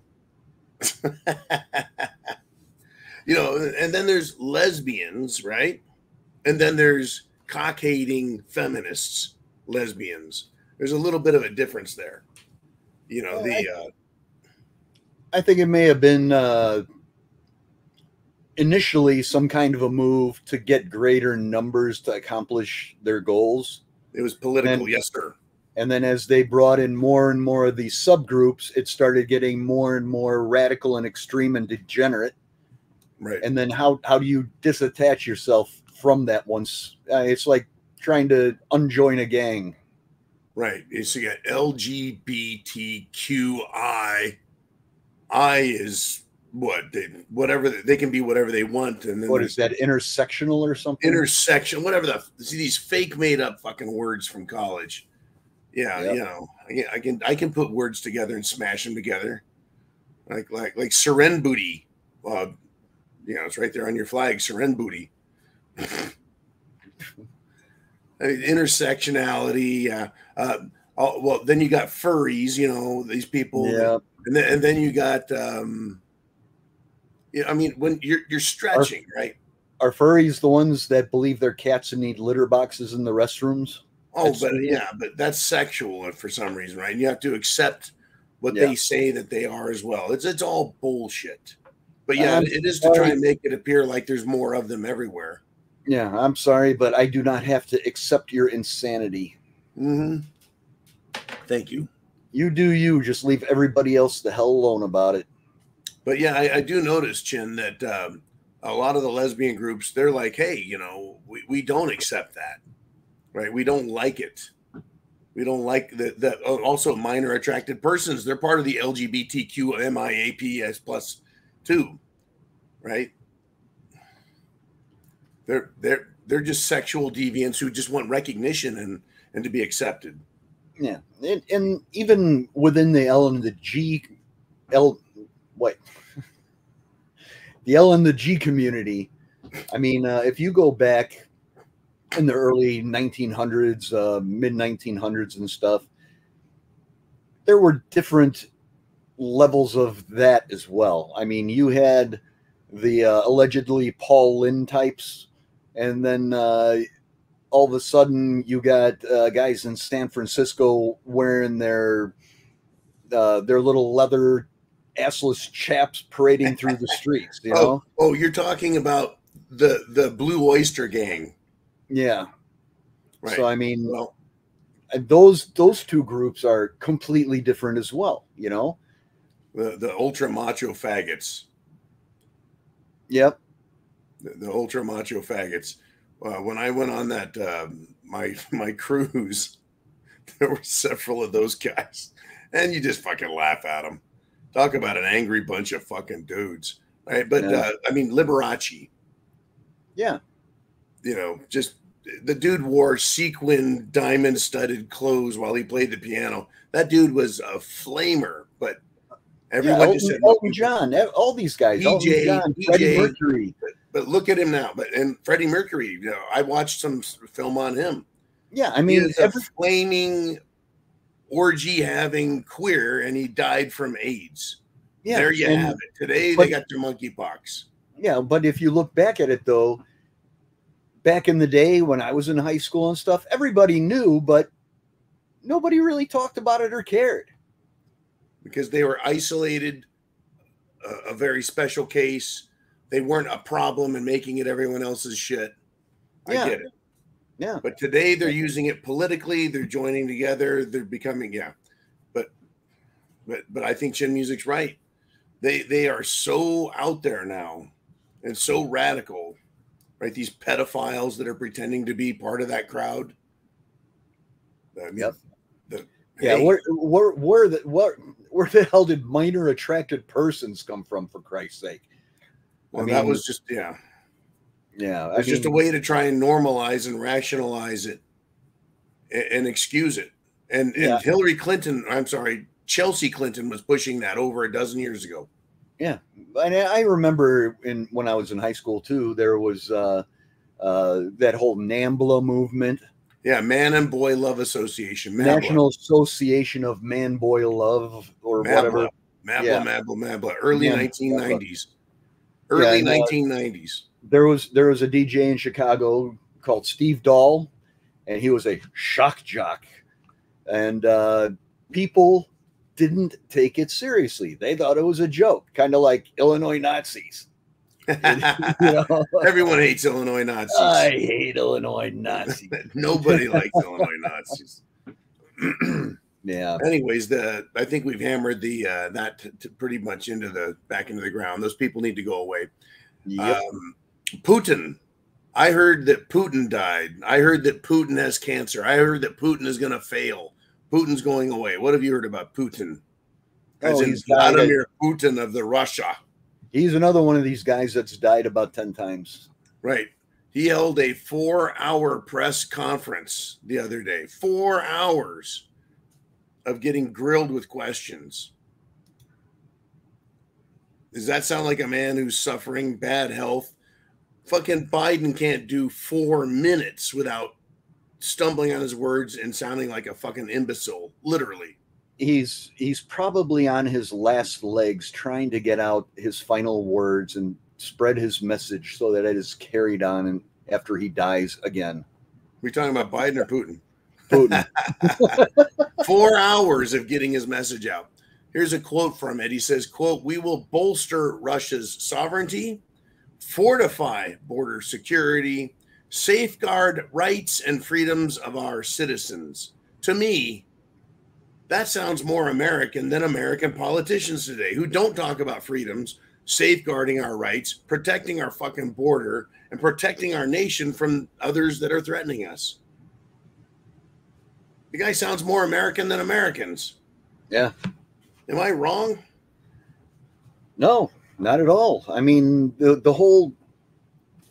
And then there's lesbians, right? And then there's cock-hating feminists, lesbians. There's a little bit of a difference there. I think it may have been initially some kind of a move to get greater numbers to accomplish their goals. It was political, yes, sir. And then as they brought in more and more of these subgroups, it started getting more and more radical and extreme and degenerate. Right. And then how do you disattach yourself from that once? It's like trying to unjoin a gang. Right. So you got LGBTQI. I is what they can be whatever they want. And then what is that, intersectional or something? Intersection, whatever see these fake made up fucking words from college. Yeah, Yep. you know, I can put words together and smash them together. Like Seren Booty. You know, it's right there on your flag, Seren Booty. Intersectionality. Well, then you got furries, you know, these people. Yeah. And then you got I mean, when you're stretching, right? Are furries the ones that believe they're cats and need litter boxes in the restrooms? Oh, but that's sexual for some reason, right? And you have to accept what they say that they are as well. It's all bullshit. But yeah, it is to try and make it appear like there's more of them everywhere. Yeah, I'm sorry, but I do not have to accept your insanity. Mm-hmm. Thank you. You do you. Just leave everybody else the hell alone about it. But yeah, I do notice, Chin, that a lot of the lesbian groups, they're like, hey, you know, we don't accept that, right? We don't like it. We don't like that. Also, minor attracted persons, they're part of the LGBTQMIAPS plus too, right? They're just sexual deviants who just want recognition and to be accepted. Yeah, and even within the L and the G community, I mean, if you go back in the early 1900s, mid 1900s and stuff, there were different levels of that as well. I mean, you had the allegedly Paul Lynde types, and then all of a sudden you got guys in San Francisco wearing their little leather assless chaps parading through the streets, you know? Oh, you're talking about the Blue Oyster Gang. Yeah. Right. So I mean, those two groups are completely different as well, you know? The ultra macho faggots. Yep. The ultra macho faggots. When I went on that my cruise, there were several of those guys, and you just fucking laugh at them. Talk about an angry bunch of fucking dudes, right? But I mean, Liberace. Yeah. You know, just the dude wore sequin diamond-studded clothes while he played the piano. That dude was a flamer, but everyone just said, Elton John, all these guys, Elton John, Freddie Mercury. But look at him now. And Freddie Mercury, you know, I watched some film on him. Yeah, I mean, he is a flaming orgy-having queer, and he died from AIDS. Yeah, there you have it. Today they got their monkeypox. Yeah, but if you look back at it, though, back in the day when I was in high school and stuff, everybody knew, but nobody really talked about it or cared. Because they were isolated, a very special case. They weren't a problem and making it everyone else's shit. I get it. Yeah. But today they're using it politically. They're joining together. They're becoming, But I think Chin Music's right. They are so out there now and so radical, right? These pedophiles that are pretending to be part of that crowd. I mean, where the hell did minor attracted persons come from, for Christ's sake? Well, that was just, Yeah. It's just a way to try and normalize and rationalize it and excuse it. And Chelsea Clinton was pushing that over a dozen years ago. Yeah. And I remember when I was in high school too, there was that whole NAMBLA movement. Yeah, Man and Boy Love Association. National Association of Man Boy Love or whatever. Mabla. Early 1990s. Early 1990s. There was a DJ in Chicago called Steve Dahl, and he was a shock jock. And people didn't take it seriously. They thought it was a joke, kind of like Illinois Nazis. You know? Everyone hates Illinois Nazis. I hate Illinois Nazis. Nobody likes Illinois Nazis. Yeah. Anyways, I think we've hammered the that pretty much back into the ground. Those people need to go away. Yep. Putin. I heard that Putin died. I heard that Putin has cancer. I heard that Putin is going to fail. Putin's going away. What have you heard about Putin? As in Vladimir Putin of the Russia. He's another one of these guys that's died about 10 times. Right. He held a 4-hour press conference the other day. 4 hours of getting grilled with questions. Does that sound like a man who's suffering bad health? Fucking Biden can't do 4 minutes without stumbling on his words and sounding like a fucking imbecile, literally. He's probably on his last legs trying to get out his final words and spread his message so that it is carried on and after he dies again. We talking about Biden or Putin? Putin. 4 hours of getting his message out. Here's a quote from it. He says, quote, "We will bolster Russia's sovereignty, fortify border security, safeguard rights and freedoms of our citizens." To me, that sounds more American than American politicians today who don't talk about freedoms, safeguarding our rights, protecting our fucking border, and protecting our nation from others that are threatening us. The guy sounds more American than Americans. Yeah. Am I wrong? No, not at all. I mean, the whole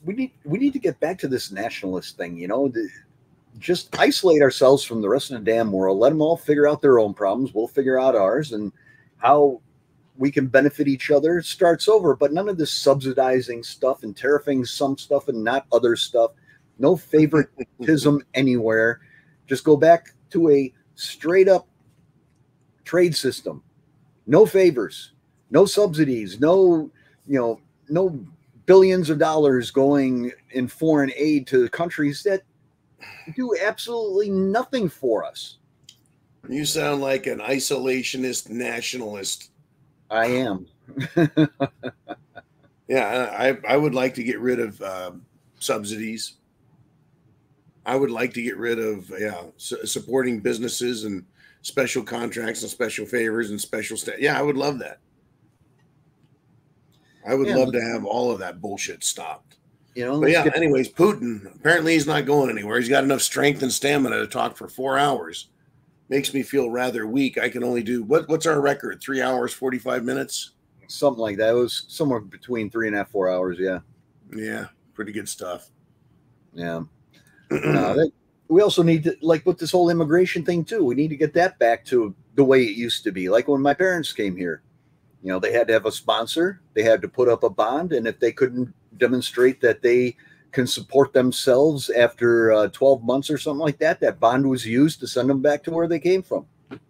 we need to get back to this nationalist thing, you know, just isolate ourselves from the rest of the damn world. Let them all figure out their own problems. We'll figure out ours, and how we can benefit each other starts over. But none of this subsidizing stuff and tariffing some stuff and not other stuff. No favoritism anywhere. Just go back to a straight up trade system. No favors, no subsidies, no billions of dollars going in foreign aid to countries that do absolutely nothing for us. You sound like an isolationist nationalist. I am. Yeah, I would like to get rid of subsidies. I would like to get rid of supporting businesses and special contracts and special favors and special I would love that. I would love to have all of that bullshit stopped. You know, but anyways, Putin, apparently he's not going anywhere. He's got enough strength and stamina to talk for 4 hours. Makes me feel rather weak. I can only do what's our record? 3 hours, 45 minutes? Something like that. It was somewhere between 3.5, 4 hours. Yeah. Yeah. Pretty good stuff. Yeah. We also need to, like with this whole immigration thing too, we need to get that back to the way it used to be. Like when my parents came here, you know, they had to have a sponsor, they had to put up a bond. And if they couldn't demonstrate that they can support themselves after 12 months or something like that, that bond was used to send them back to where they came from.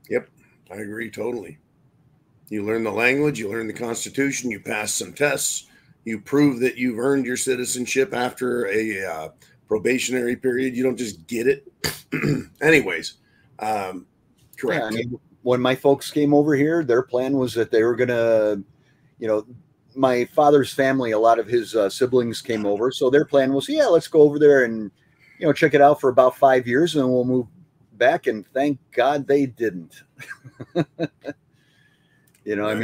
Yep. I agree totally. You learn the language, you learn the Constitution, you pass some tests, you prove that you've earned your citizenship after a probationary period. You don't just get it. Anyways, correct. Yeah, I mean, when my folks came over here, their plan was that they were going to, you know, my father's family, a lot of his siblings came over. So their plan was, let's go over there and, you know, check it out for about 5 years and then we'll move back. And thank God they didn't. You know, right.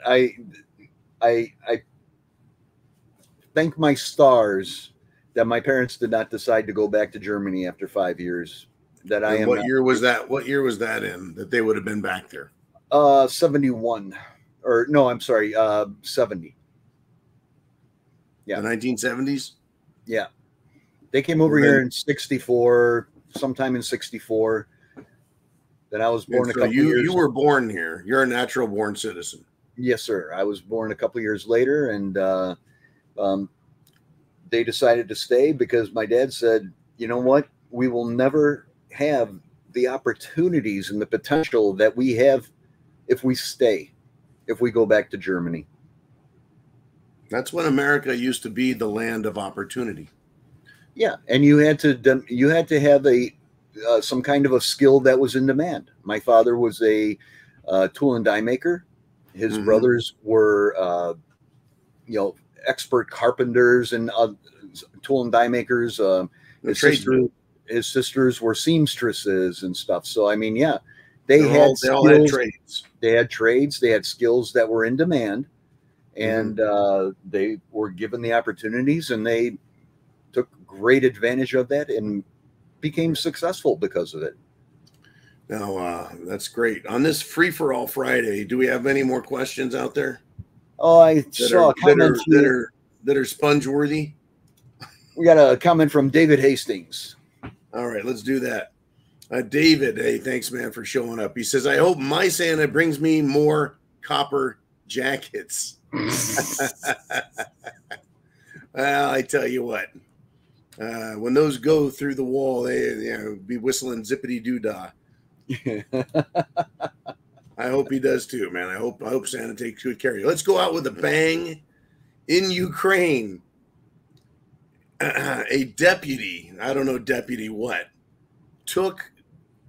I mean, I thank my stars that my parents did not decide to go back to Germany after 5 years. That I am. What year was that? What year was that in that they would have been back there? 71. Or no, I'm sorry, 70. Yeah. The 1970s? Yeah. They came over here in 64, sometime in 64. Then I was born a couple years. You were born here. You're a natural born citizen. Yes, sir. I was born a couple years later, and they decided to stay because my dad said, you know what? We will never have the opportunities and the potential that we have if we stay, if we go back to Germany. That's when America used to be the land of opportunity. Yeah, and you had to have some kind of a skill that was in demand. My father was a tool and die maker. His brothers were, expert carpenters and tool and die makers. His sister, his sisters were seamstresses and stuff. So I mean, yeah, they They had all had skills. trades. They had trades. They had skills that were in demand, and they were given the opportunities, and they took great advantage of that and became successful because of it. Now, that's great. On this Free for All Friday, do we have any more questions out there? Oh, I saw a comment that are sponge worthy. We got a comment from David Hastings. All right, let's do that. David, hey, thanks, man, for showing up. He says, I hope my Santa brings me more copper jackets. Well, I tell you what, when those go through the wall, they be whistling zippity doo dah. I hope he does too, man. I hope Santa takes good care of you. Let's go out with a bang. In Ukraine, a deputy, I don't know deputy what, took,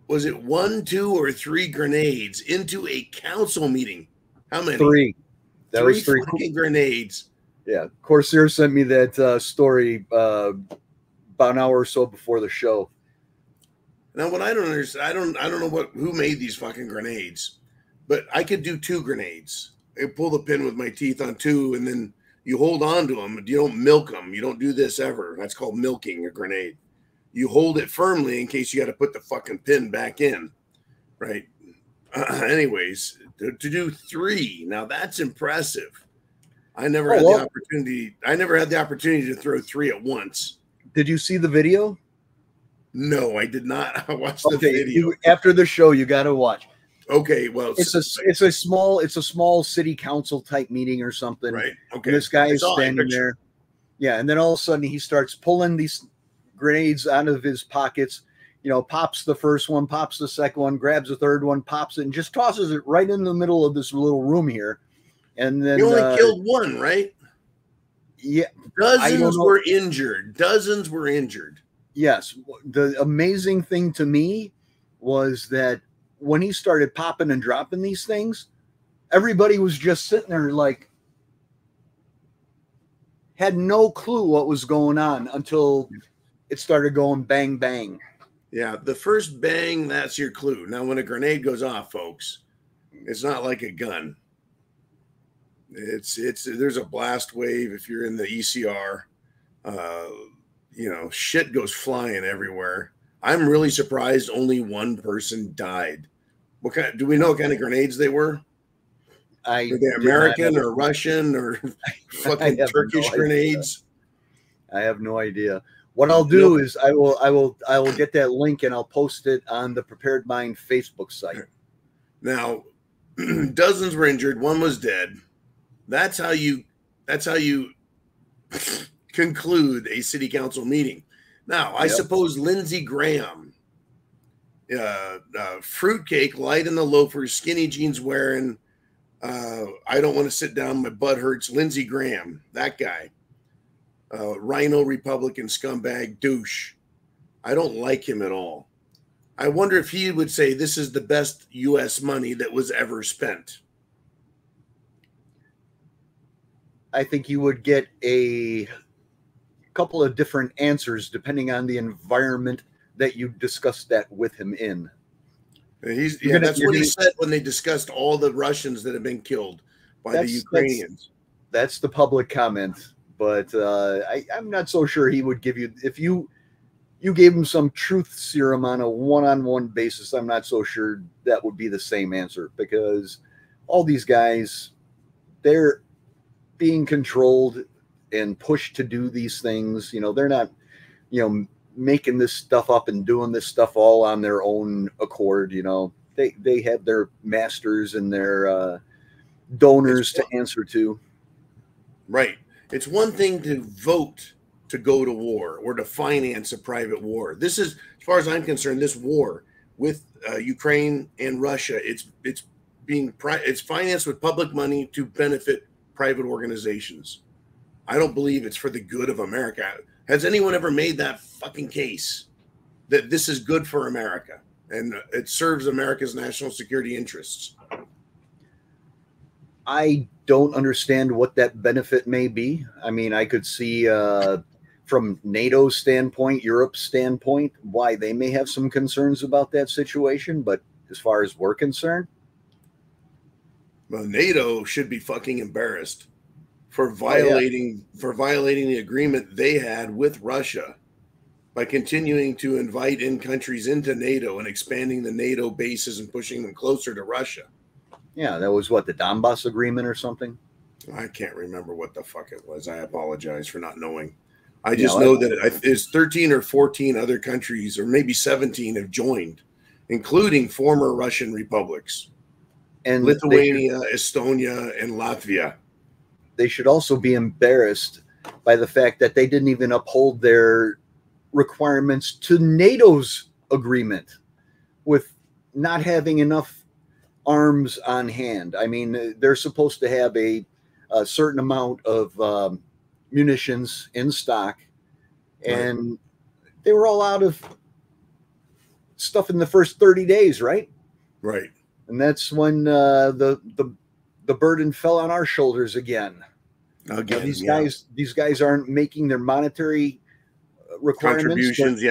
was it 1, 2, or 3 grenades into a council meeting? How many? 3. That was 3 fucking grenades. Yeah, Corsair sent me that story about an hour or so before the show. Now, what I don't understand, I don't know who made these fucking grenades, but I could do 2 grenades. I pull the pin with my teeth on 2, and then you hold on to them. You don't milk them. You don't do this ever. That's called milking a grenade. You hold it firmly in case you got to put the fucking pin back in, right? Anyways, to do 3, now that's impressive. I never had the opportunity. I never had the opportunity to throw 3 at once. Did you see the video? No, I did not. I watched the video. After the show, you got to watch. Okay, well, it's a small city council type meeting or something. Right. Okay. And this guy is standing there. Yeah, and then all of a sudden he starts pulling these grenades out of his pockets. You know, pops the first one, pops the second one, grabs the third one, pops it, and just tosses it right in the middle of this little room here. And then he only killed 1, right? Yeah, dozens were injured. Dozens were injured. Yes. The amazing thing to me was that when he started popping and dropping these things, everybody was just sitting there like had no clue what was going on until it started going bang, bang. Yeah, the first bang, that's your clue. Now, when a grenade goes off, folks, it's not like a gun. There's a blast wave if you're in the ECR. Shit goes flying everywhere. I'm really surprised only 1 person died. Do we know what kind of grenades they were? Were they American or Russian or fucking Turkish grenades? I have no idea. What I'll do is I will get that link and I'll post it on the Prepared Mind Facebook site. Now, dozens were injured. 1 was dead. That's how you conclude a city council meeting. Now, I suppose Lindsey Graham, fruitcake, light in the loafers, skinny jeans wearing, I don't want to sit down, my butt hurts. Lindsey Graham, that guy, rhino Republican scumbag douche. I don't like him at all. I wonder if he would say this is the best U.S. money that was ever spent. I think you would get a couple of different answers depending on the environment that you discussed that with him in. That's what he said when they discussed all the Russians that have been killed by the Ukrainians. That's the public comment, but I'm not so sure he would give you, if you gave him some truth serum on a one-on-one basis, I'm not so sure that would be the same answer, because all these guys, they're being controlled and pushed to do these things. They're not, making this stuff up and doing this stuff all on their own accord. They have their masters and their donors to answer to. Right. It's one thing to vote to go to war or to finance a private war. This is, as far as I'm concerned, this war with Ukraine and Russia, it's financed with public money to benefit private organizations. I don't believe it's for the good of America. Has anyone ever made that fucking case that this is good for America and it serves America's national security interests? I don't understand what that benefit may be. I mean, I could see from NATO's standpoint, Europe's standpoint, why they may have some concerns about that situation. But as far as we're concerned, well, NATO should be fucking embarrassed for violating the agreement they had with Russia by continuing to invite in countries into NATO and expanding the NATO bases and pushing them closer to Russia. Yeah, that was what, the Donbass agreement or something? I can't remember what the fuck it was. I apologize for not knowing. I just know that it's 13 or 14 other countries, or maybe 17, have joined, including former Russian republics. And Lithuania, Estonia, and Latvia. They should also be embarrassed by the fact that they didn't even uphold their requirements to NATO's agreement with not having enough arms on hand. I mean, they're supposed to have a certain amount of munitions in stock, and they were all out of stuff in the first 30 days, right? Right. And that's when the burden fell on our shoulders again. Again, these guys aren't making their monetary requirements. Contributions,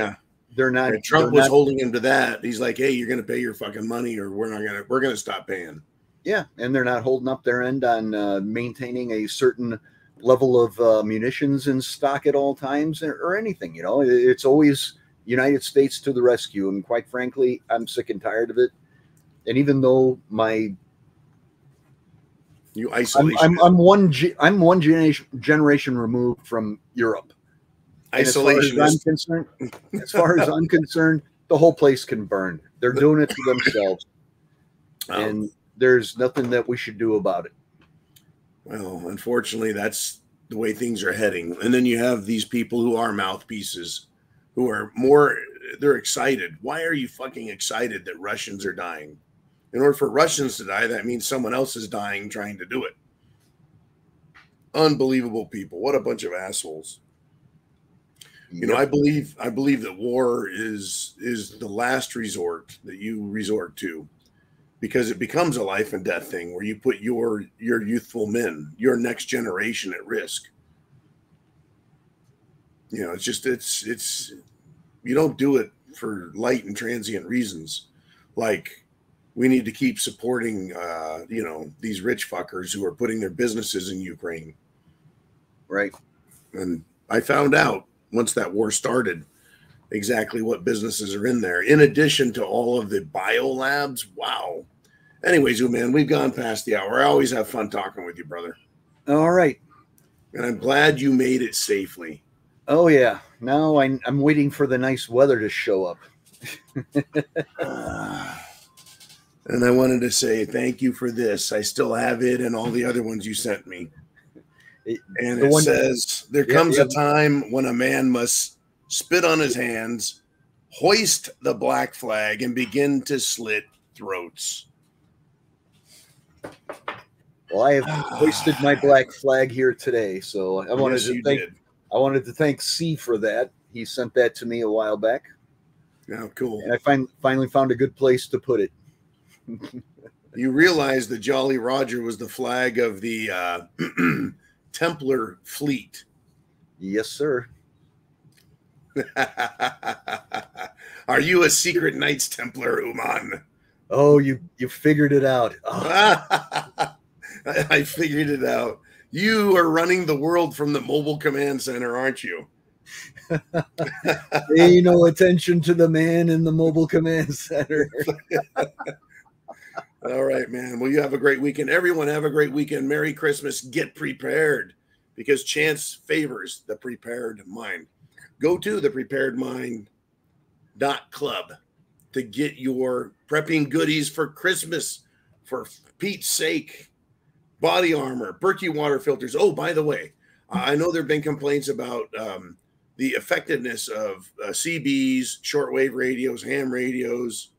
they're not. And Trump was holding him to that. He's like, "Hey, you're going to pay your fucking money, or we're going to stop paying." Yeah, and they're not holding up their end on maintaining a certain level of munitions in stock at all times, or anything. You know, it's always United States to the rescue. And quite frankly, I'm sick and tired of it. And even though isolation, I'm one generation removed from Europe. Isolation. As far as I'm concerned, the whole place can burn. They're doing it to themselves, and there's nothing that we should do about it. Well, unfortunately, that's the way things are heading. And then you have these people who are mouthpieces, who are they're excited. Why are you fucking excited that Russians are dying? In order for Russians to die, that means someone else is dying trying to do it. Unbelievable people. What a bunch of assholes. You know, I believe that war is the last resort that you resort to, because it becomes a life and death thing where you put your youthful men, your next generation, at risk. You know, it's you don't do it for light and transient reasons. Like, we need to keep supporting, these rich fuckers who are putting their businesses in Ukraine. Right. And I found out once that war started exactly what businesses are in there, in addition to all of the biolabs. Wow. Anyways, man, we've gone past the hour. I always have fun talking with you, brother. All right. And I'm glad you made it safely. Oh, yeah. Now I'm waiting for the nice weather to show up. And I wanted to say thank you for this. I still have it and all the other ones you sent me. And it says, there comes a time when a man must spit on his hands, hoist the black flag, and begin to slit throats. Well, I have hoisted my black flag here today, so I wanted to thank C for that. He sent that to me a while back. Oh, cool. And I finally found a good place to put it. You realize the Jolly Roger was the flag of the Templar fleet. Yes, sir. Are you a secret Knights Templar, Uman? Oh, you figured it out. Oh. I figured it out. You are running the world from the mobile command center, aren't you? Pay no attention to the man in the mobile command center. All right, man. Well, you have a great weekend. Everyone have a great weekend. Merry Christmas. Get prepared, because chance favors the prepared mind. Go to thepreparedmind.club to get your prepping goodies for Christmas, for Pete's sake. Body armor, Berkey water filters. Oh, by the way, I know there have been complaints about the effectiveness of CBs, shortwave radios, ham radios,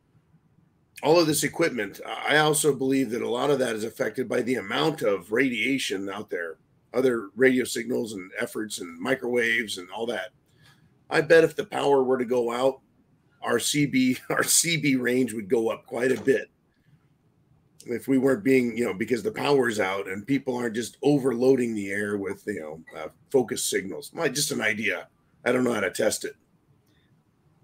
all of this equipment. I also believe that a lot of that is affected by the amount of radiation out there, other radio signals and efforts and microwaves and all that. I bet if the power were to go out, our CB range would go up quite a bit. If we weren't being, because the power's out and people aren't just overloading the air with, focus signals. Just an idea. I don't know how to test it.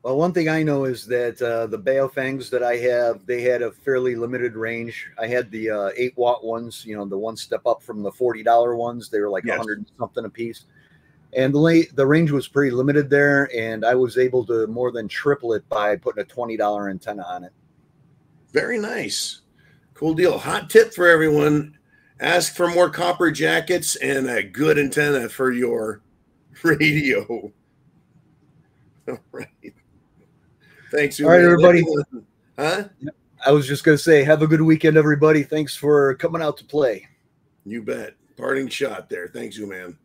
Well, one thing I know is that the Baofangs that I have, they had a fairly limited range. I had the 8-watt ones, you know, the one step up from the $40 ones. They were like 100 and something a piece. And the range was pretty limited there, and I was able to more than triple it by putting a $20 antenna on it. Very nice. Cool deal. Hot tip for everyone. Ask for more copper jackets and a good antenna for your radio. All right. Thanks. All right, everybody. Huh? I was just going to say, have a good weekend, everybody. Thanks for coming out to play. You bet. Parting shot there. Thanks, you man.